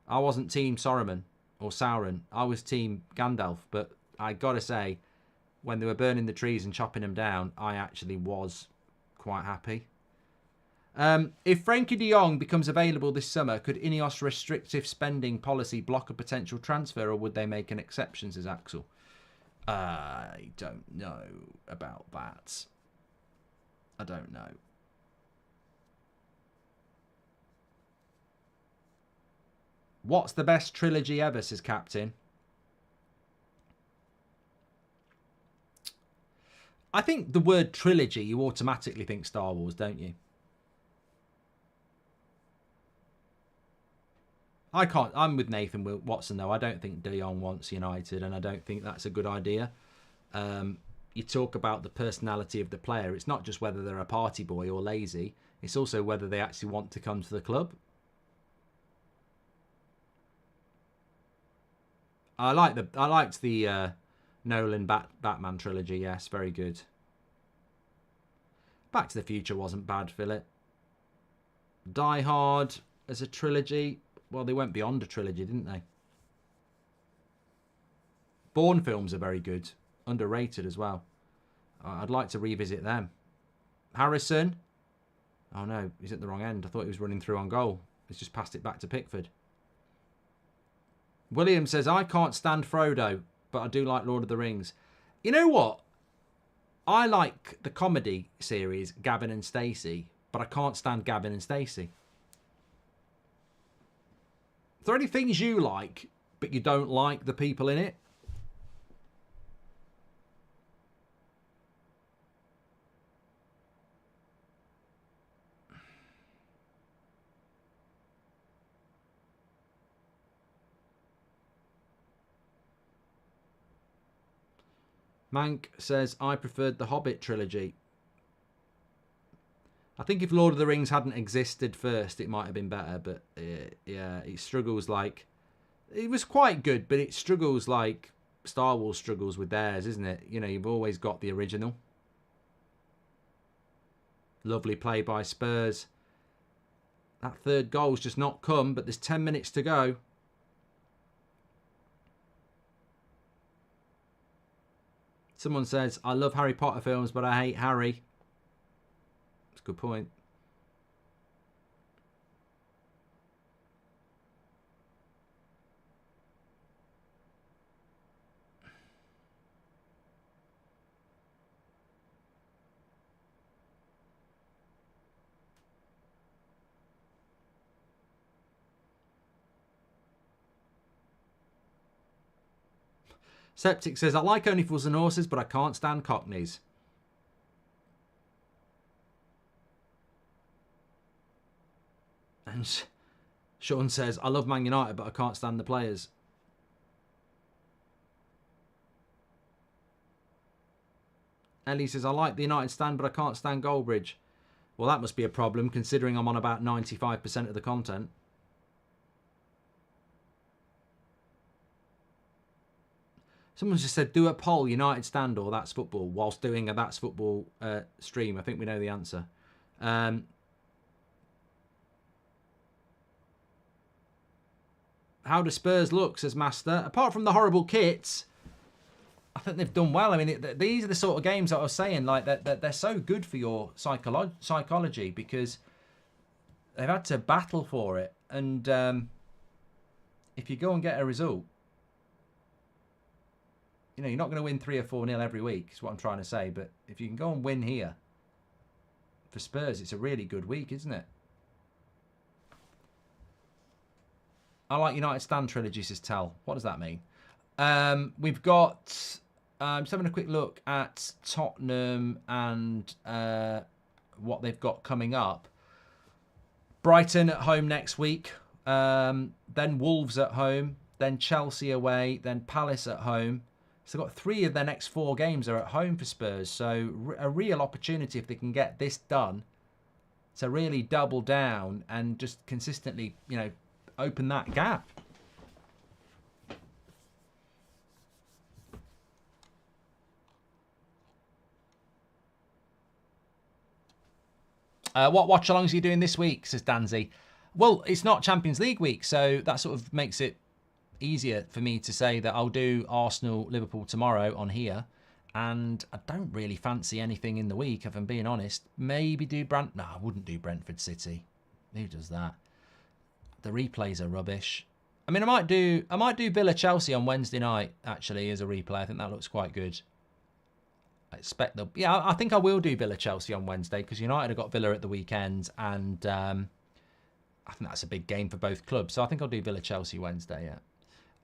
I wasn't Team Saruman or Sauron. I was Team Gandalf. But I gotta say, when they were burning the trees and chopping them down, I actually was quite happy. If Frankie de Jong becomes available this summer, could Ineos' restrictive spending policy block a potential transfer, or would they make an exception, says Axel? I don't know about that. I don't know. What's the best trilogy ever, says Captain? I think the word trilogy, you automatically think Star Wars, don't you? I can't. I'm with Nathan Watson, though. I don't think De Jong wants United, and I don't think that's a good idea. You talk about the personality of the player. It's not just whether they're a party boy or lazy. It's also whether they actually want to come to the club. I liked the Nolan Batman trilogy. Yes, very good. Back to the Future wasn't bad, Philip. Die Hard as a trilogy. Well, they went beyond a trilogy, didn't they? Bourne films are very good. Underrated as well. I'd like to revisit them. Harrison. Oh no, he's at the wrong end. I thought he was running through on goal. He's just passed it back to Pickford. William says, I can't stand Frodo, but I do like Lord of the Rings. You know what? I like the comedy series, Gavin and Stacey, but I can't stand Gavin and Stacey. Are there any things you like, but you don't like the people in it? Mank says, I preferred the Hobbit trilogy. I think if Lord of the Rings hadn't existed first, it might have been better. But yeah, it struggles like... It was quite good, but it struggles like Star Wars struggles with theirs, isn't it? You know, you've always got the original. Lovely play by Spurs. That third goal's just not come, but there's 10 minutes to go. Someone says, I love Harry Potter films, but I hate Harry. That's a good point. Septic says, I like Only Fools and Horses, but I can't stand Cockneys. And Sean says, I love Man United, but I can't stand the players. Ellie says, I like the United stand, but I can't stand Goldbridge. Well, that must be a problem, considering I'm on about 95% of the content. Someone just said, do a poll, United stand or That's Football, whilst doing a That's Football stream. I think we know the answer. How do Spurs look, says Master? Apart from the horrible kits, I think they've done well. I mean, these are the sort of games that I was saying, like, that they're so good for your psychology because they've had to battle for it. And if you go and get a result, you know, you're not going to win 3 or 4-0 every week, is what I'm trying to say. But if you can go and win here, for Spurs, it's a really good week, isn't it? I like United Stand trilogy, says Tell. What does that mean? We've got... just having a quick look at Tottenham and what they've got coming up. Brighton at home next week. Then Wolves at home. Then Chelsea away. Then Palace at home. So they've got 3 of their next 4 games are at home for Spurs. So a real opportunity if they can get this done to really double down and just consistently, you know, open that gap. What watch-alongs are you doing this week, says Danzy. Well, it's not Champions League week, so that sort of makes it easier for me to say that I'll do Arsenal-Liverpool tomorrow on here. And I don't really fancy anything in the week, if I'm being honest. Maybe do No, I wouldn't do Brentford City. Who does that? The replays are rubbish. I mean, I might do Villa-Chelsea on Wednesday night, actually, as a replay. I think that looks quite good. I expect they'll... Yeah, I think I will do Villa-Chelsea on Wednesday because United have got Villa at the weekend and I think that's a big game for both clubs. So I think I'll do Villa-Chelsea Wednesday, yeah.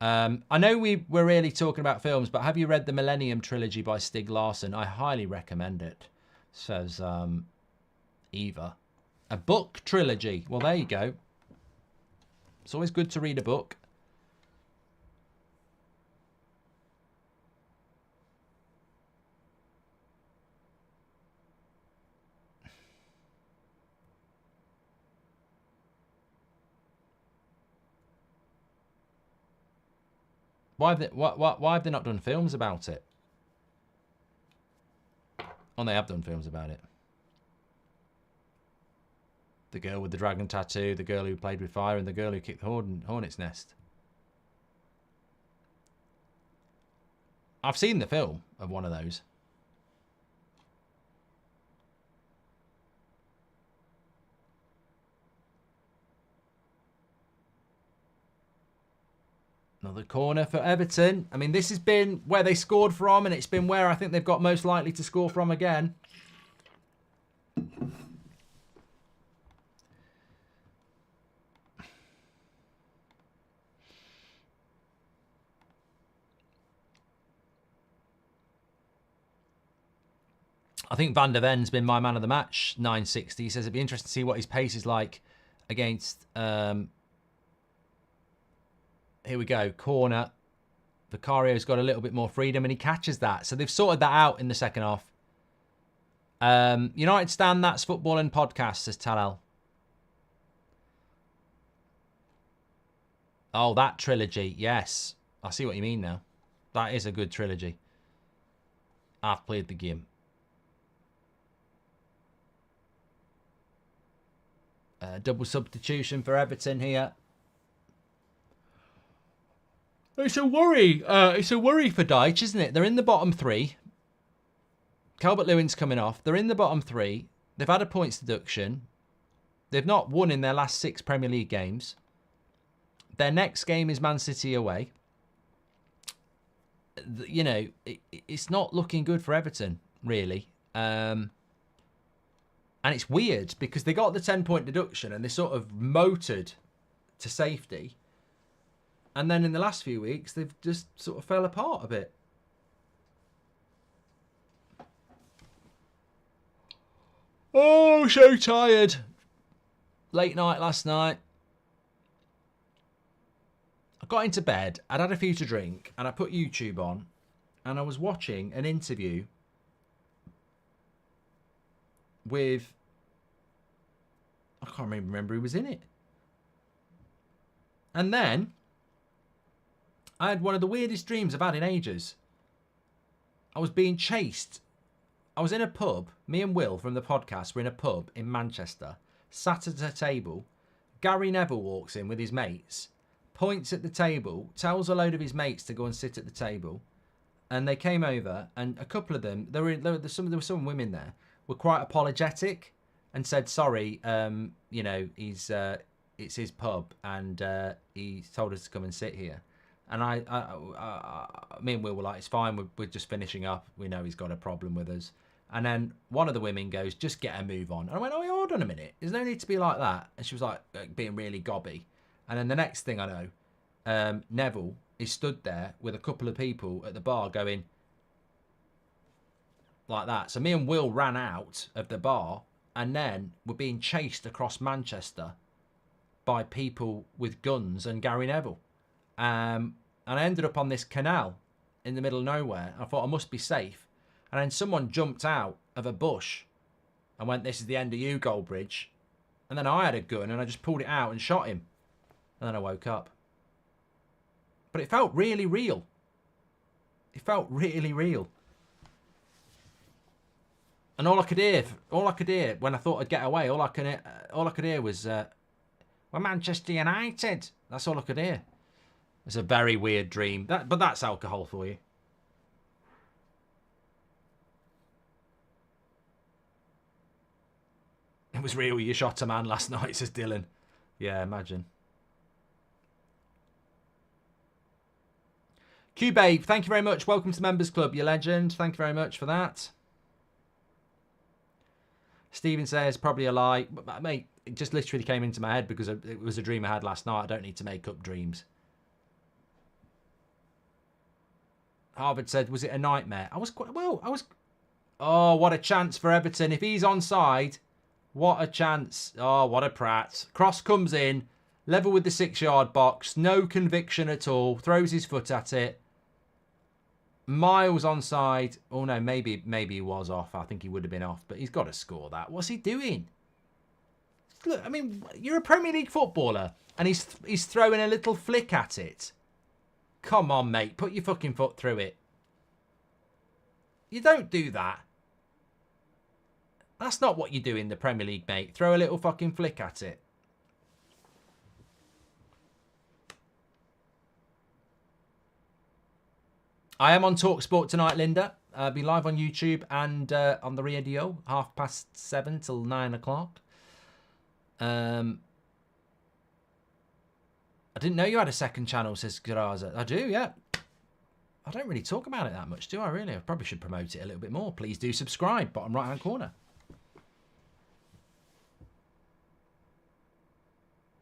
I know we're really talking about films, but have you read the Millennium Trilogy by Stieg Larsson? I highly recommend it, says Eva. A book trilogy. Well, there you go. It's always good to read a book. Why have they not done films about it? Oh, they have done films about it. The girl with the dragon tattoo, the girl who played with fire, and the girl who kicked the hornet's nest. I've seen the film of one of those. Another corner for Everton. I mean, this has been where they scored from, and it's been where I think they've got most likely to score from again. I think Van der Ven's been my man of the match, 960. He says it'd be interesting to see what his pace is like against... here we go, corner. Vicario's got a little bit more freedom and he catches that. So they've sorted that out in the second half. United stand, that's football and podcast, says Talal. Oh, that trilogy. Yes. I see what you mean now. That is a good trilogy. I've played the game. Double substitution for Everton here. It's a worry. It's a worry for Dyche, isn't it? They're in the bottom three. Calvert-Lewin's coming off. They're in the bottom three. They've had a points deduction. They've not won in their last 6 Premier League games. Their next game is Man City away. You know, it's not looking good for Everton, really. And it's weird because they got the 10-point deduction and they sort of motored to safety. And then in the last few weeks, they've just sort of fell apart a bit. Oh, so tired. Late night last night. I got into bed, I'd had a few to drink, and I put YouTube on, and I was watching an interview with... I can't remember who was in it. And then, I had one of the weirdest dreams I've had in ages. I was being chased. I was in a pub. Me and Will from the podcast were in a pub in Manchester, sat at a table. Gary Neville walks in with his mates, points at the table, tells a load of his mates to go and sit at the table. And they came over, and a couple of them, there were some women there, were quite apologetic and said, sorry, you know, it's his pub, and he told us to come and sit here. And me and Will were like, it's fine, we're just finishing up. We know he's got a problem with us. And then one of the women goes, just get a move on. And I went, oh, hold on a minute. There's no need to be like that. And she was like being really gobby. And then the next thing I know, Neville is stood there with a couple of people at the bar going like that. So me and Will ran out of the bar and then were being chased across Manchester by people with guns and Gary Neville. And I ended up on this canal in the middle of nowhere. I thought I must be safe. And then someone jumped out of a bush and went, this is the end of you, Goldbridge. And then I had a gun and I just pulled it out and shot him. And then I woke up. But it felt really real. It felt really real. And all I could hear when I thought I'd get away, all I could hear was, we're Manchester United. That's all I could hear. It's a very weird dream. But that's alcohol for you. It was real. You shot a man last night, says Dylan. Yeah, imagine. Q-Babe, thank you very much. Welcome to the Members Club, you legend. Thank you very much for that. Stephen says, probably a lie. But, mate, it just literally came into my head because it was a dream I had last night. I don't need to make up dreams. Harvard said, was it a nightmare? Oh, what a chance for Everton. If he's onside, what a chance. Oh, what a prat. Cross comes in, level with the 6-yard box. No conviction at all. Throws his foot at it. Miles onside. Oh, no, maybe he was off. I think he would have been off, but he's got to score that. What's he doing? Look, I mean, you're a Premier League footballer, and he's throwing a little flick at it. Come on, mate. Put your fucking foot through it. You don't do that. That's not what you do in the Premier League, mate. Throw a little fucking flick at it. I am on TalkSport tonight, Linda. I'll be live on YouTube and on the radio, 7:30 till 9 o'clock. I didn't know you had a second channel, says Garaza. I do, yeah. I don't really talk about it that much, do I really? I probably should promote it a little bit more. Please do subscribe, bottom right-hand corner.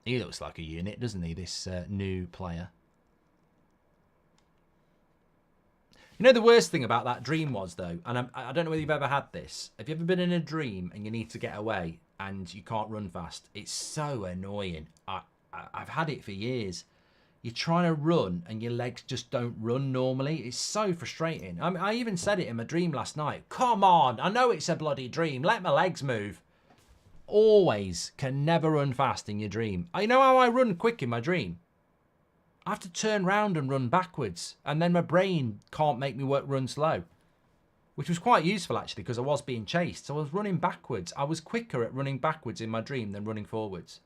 He looks like a unit, doesn't he, this new player? You know, the worst thing about that dream was, though, and I don't know whether you've ever had this. Have you ever been in a dream and you need to get away and you can't run fast? It's so annoying. I've had it for years. you're trying to run and your legs just don't run normally. It's so frustrating. I mean, I even said it in my dream last night. Come on, I know it's a bloody dream. Let my legs move. Always can never run fast in your dream. You know how I run quick in my dream? I have to turn round and run backwards, and then my brain can't make me run slow, which was quite useful actually because I was being chased. So I was running backwards. I was quicker at running backwards in my dream than running forwards.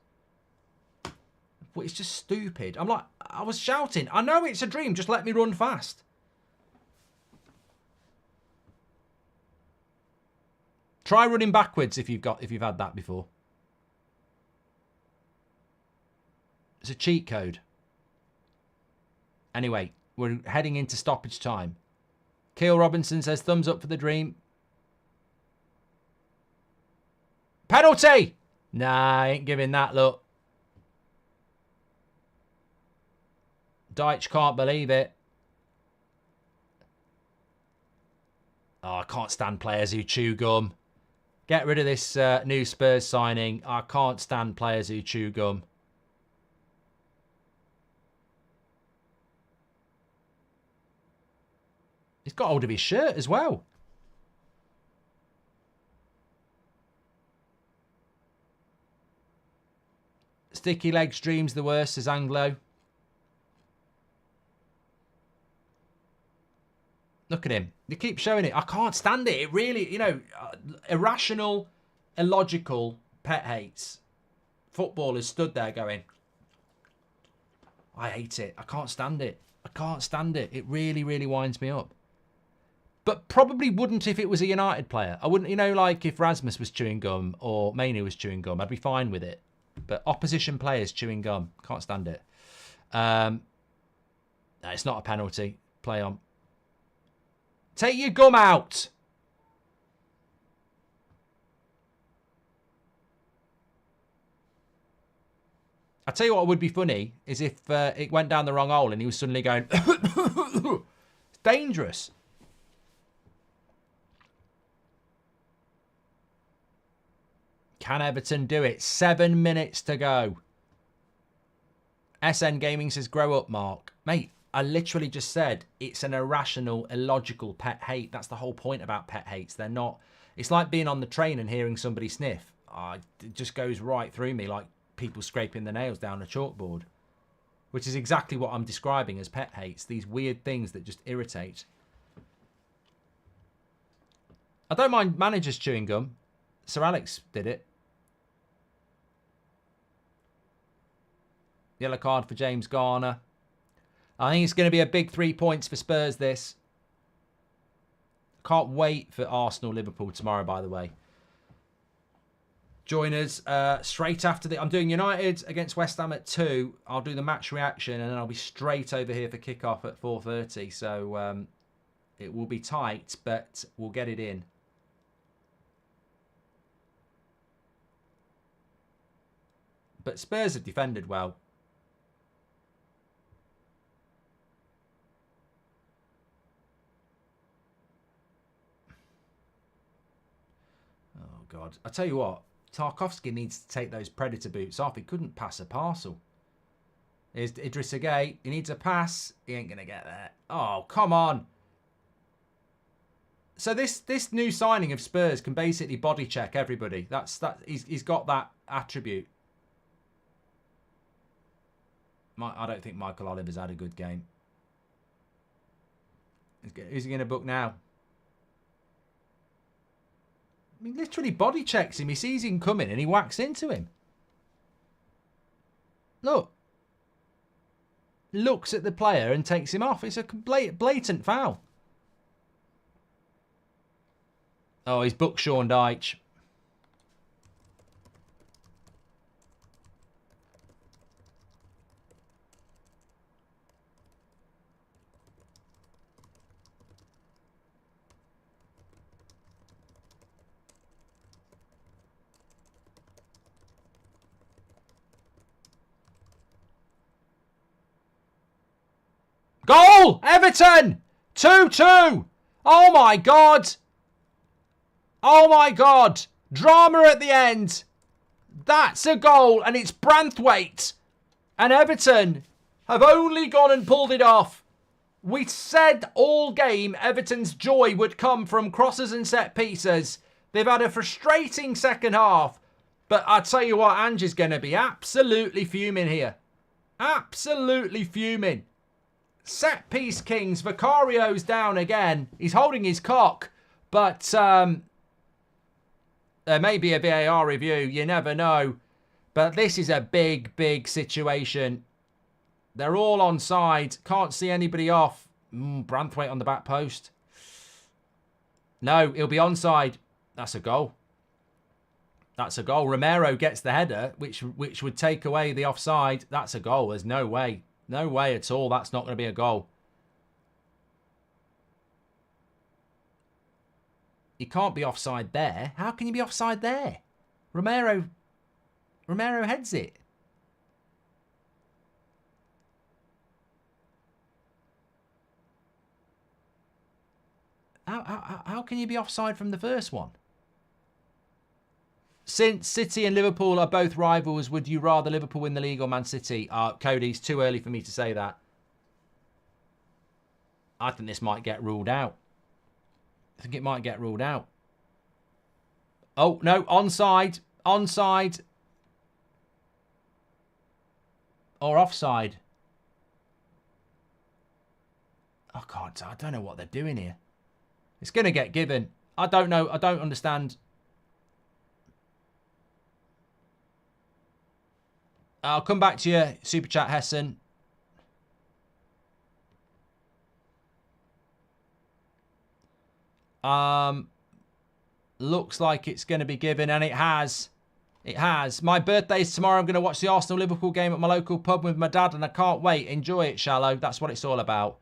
But it's just stupid. I'm like, I was shouting, I know it's a dream, just let me run fast. Try running backwards if you've had that before. It's a cheat code. Anyway, we're heading into stoppage time. Keel Robinson says thumbs up for the dream. Penalty! Nah, I ain't giving that, look. Deitch can't believe it. Oh, I can't stand players who chew gum. Get rid of this new Spurs signing. I can't stand players who chew gum. He's got hold of his shirt as well. Sticky legs dreams the worst, says Anglo. Look at him. They keep showing it. I can't stand it. It really, irrational, illogical pet hates. Footballers stood there going, I hate it. I can't stand it. I can't stand it. It really, really winds me up. But probably wouldn't if it was a United player. I wouldn't, like if Rasmus was chewing gum or Mainoo was chewing gum, I'd be fine with it. But opposition players chewing gum, can't stand it. No, it's not a penalty. Play on. Take your gum out. I tell you what would be funny is if it went down the wrong hole and he was suddenly going, it's dangerous. Can Everton do it? 7 minutes to go. SN Gaming says, grow up, Mark. Mate, I literally just said it's an irrational, illogical pet hate. That's the whole point about pet hates. They're not... It's like being on the train and hearing somebody sniff. It just goes right through me like people scraping their nails down a chalkboard. Which is exactly what I'm describing as pet hates. These weird things that just irritate. I don't mind managers chewing gum. Sir Alex did it. Yellow card for James Garner. I think it's going to be a big 3 points for Spurs, this. Can't wait for Arsenal-Liverpool tomorrow, by the way. Join us straight after the... I'm doing United against West Ham at 2. I'll do the match reaction, and then I'll be straight over here for kickoff at 4:30. So it will be tight, but we'll get it in. But Spurs have defended well. Oh, God. I tell you what, Tarkowski needs to take those Predator boots off. He couldn't pass a parcel. Here's Idris Gueye. He needs a pass. He ain't going to get there. Oh, come on. So this new signing of Spurs can basically body check everybody. He's got that attribute. I don't think Michael Oliver's had a good game. Who's he going to book now? I mean, literally body checks him. He sees him coming and he whacks into him. Look. Looks at the player and takes him off. It's a blatant foul. Oh, he's booked Sean Dyche. Goal! Everton! 2-2! Oh my God! Oh my God! Drama at the end. That's a goal and it's Branthwaite. And Everton have only gone and pulled it off. We said all game Everton's joy would come from crosses and set pieces. They've had a frustrating second half. But I tell you what, Ange's going to be absolutely fuming here. Absolutely fuming. Set piece kings. Vicario's down again. He's holding his cock. But there may be a VAR review. You never know. But this is a big, big situation. They're all onside. Can't see anybody off. Branthwaite on the back post. No, he'll be onside. That's a goal. That's a goal. Romero gets the header, which would take away the offside. That's a goal. There's no way. No way at all. That's not going to be a goal. You can't be offside there. How can you be offside there? Romero heads it. How can you be offside from the first one? Since City and Liverpool are both rivals, would you rather Liverpool win the league or Man City? Cody, it's too early for me to say that. I think this might get ruled out. I think it might get ruled out. Oh, no, onside. Onside. Or offside. Oh, God, I don't know what they're doing here. It's going to get given. I don't know. I don't understand. I'll come back to you, Super Chat Hessen. Looks like it's going to be given, and it has. It has. My birthday's tomorrow. I'm going to watch the Arsenal-Liverpool game at my local pub with my dad, and I can't wait. Enjoy it, Shallow. That's what it's all about.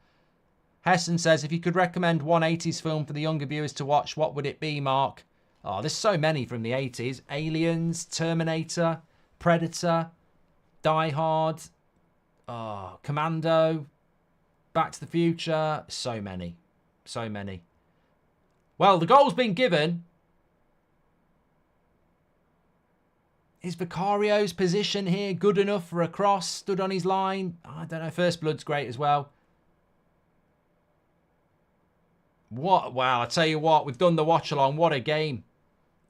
Hessen says, if you could recommend one 80s film for the younger viewers to watch, what would it be, Mark? Oh, there's so many from the 80s. Aliens, Terminator, Predator, Die Hard, Commando, Back to the Future. So many. So many. Well, the goal's been given. Is Vicario's position here good enough for a cross? Stood on his line? I don't know. First blood's great as well. What? Wow, I tell you what, we've done the watch-along. What a game.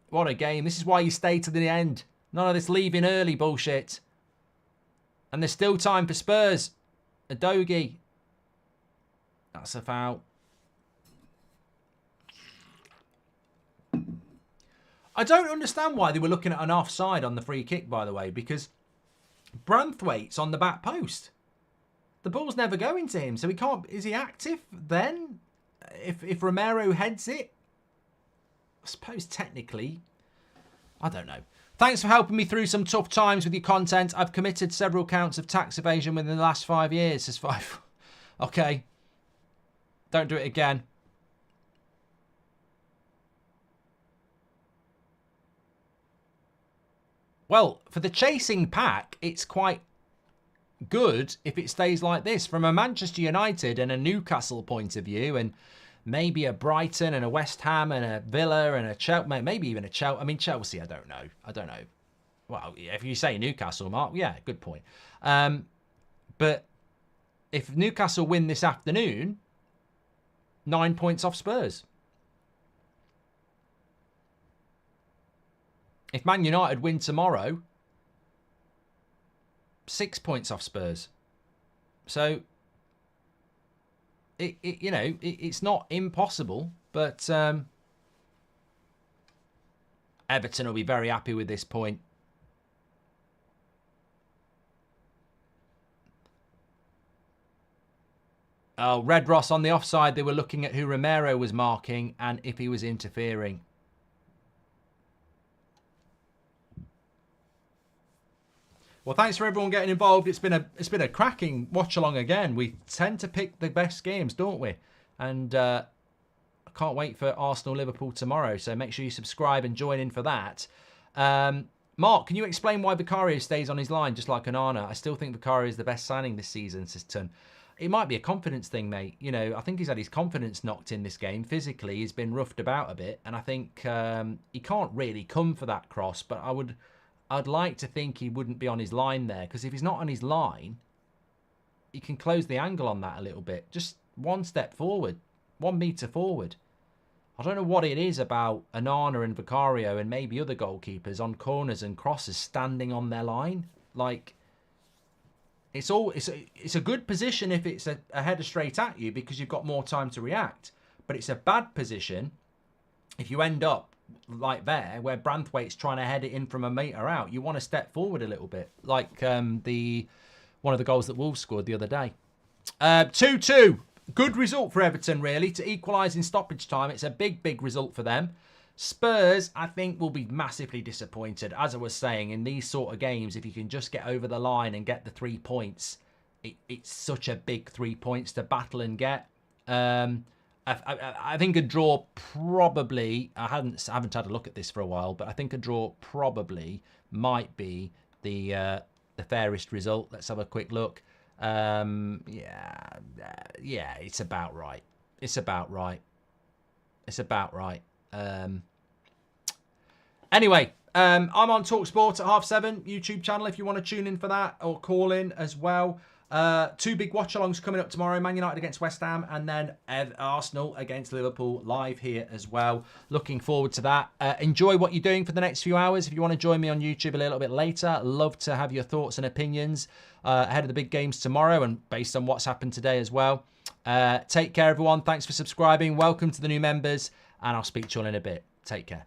What a game. This is why you stay to the end. None of this leaving early bullshit. And there's still time for Spurs. Adogi. That's a foul. I don't understand why they were looking at an offside on the free kick, by the way, because Branthwaite's on the back post. The ball's never going to him, so he can't... Is he active then? If Romero heads it? I suppose technically... I don't know. Thanks for helping me through some tough times with your content. I've committed several counts of tax evasion within the last 5 years. Says 5. Okay. Don't do it again. Well, for the chasing pack, it's quite good if it stays like this. From a Manchester United and a Newcastle point of view, and maybe a Brighton and a West Ham and a Villa and a Chelsea, maybe even a Chelsea. I mean, Chelsea, I don't know. I don't know. Well, if you say Newcastle, Mark, yeah, good point. But if Newcastle win this afternoon, 9 points off Spurs. If Man United win tomorrow, 6 points off Spurs. So, it's not impossible, but Everton will be very happy with this point. Oh, Red Ross on the offside. They were looking at who Romero was marking and if he was interfering. Well, thanks for everyone getting involved. It's been a cracking watch along again. We tend to pick the best games, don't we? And I can't wait for Arsenal-Liverpool tomorrow. So make sure you subscribe and join in for that. Mark, can you explain why Vicario stays on his line just like Onana? I still think Vicario is the best signing this season, says Tun. It might be a confidence thing, mate. You know, I think he's had his confidence knocked in this game. Physically, he's been roughed about a bit. And I think he can't really come for that cross. But I'd like to think he wouldn't be on his line there. Because if he's not on his line, you can close the angle on that a little bit. Just one step forward, 1 metre forward. I don't know what it is about Onana and Vicario and maybe other goalkeepers on corners and crosses standing on their line. Like, it's a good position if it's a header straight at you because you've got more time to react. But it's a bad position if you end up like there where Branthwaite's trying to head it in from a metre out. You want to step forward a little bit, like one of the goals that Wolves scored the other day. 2-2. Good result for Everton, really, to equalise in stoppage time. It's a big, big result for them. Spurs, I think, will be massively disappointed. As I was saying, in these sort of games, if you can just get over the line and get the 3 points, it's such a big 3 points to battle and get. I think a draw probably, I haven't had a look at this for a while, but I think a draw probably might be the fairest result. Let's have a quick look. Yeah, it's about right. It's about right. Anyway, I'm on TalkSport at 7:30 YouTube channel if you want to tune in for that or call in as well. 2 big watch-alongs coming up tomorrow. Man United against West Ham and then Arsenal against Liverpool live here as well. Looking forward to that. Enjoy what you're doing for the next few hours. If you want to join me on YouTube a little bit later, love to have your thoughts and opinions ahead of the big games tomorrow and based on what's happened today as well. Take care, everyone. Thanks for subscribing. Welcome to the new members, and I'll speak to you all in a bit. Take care.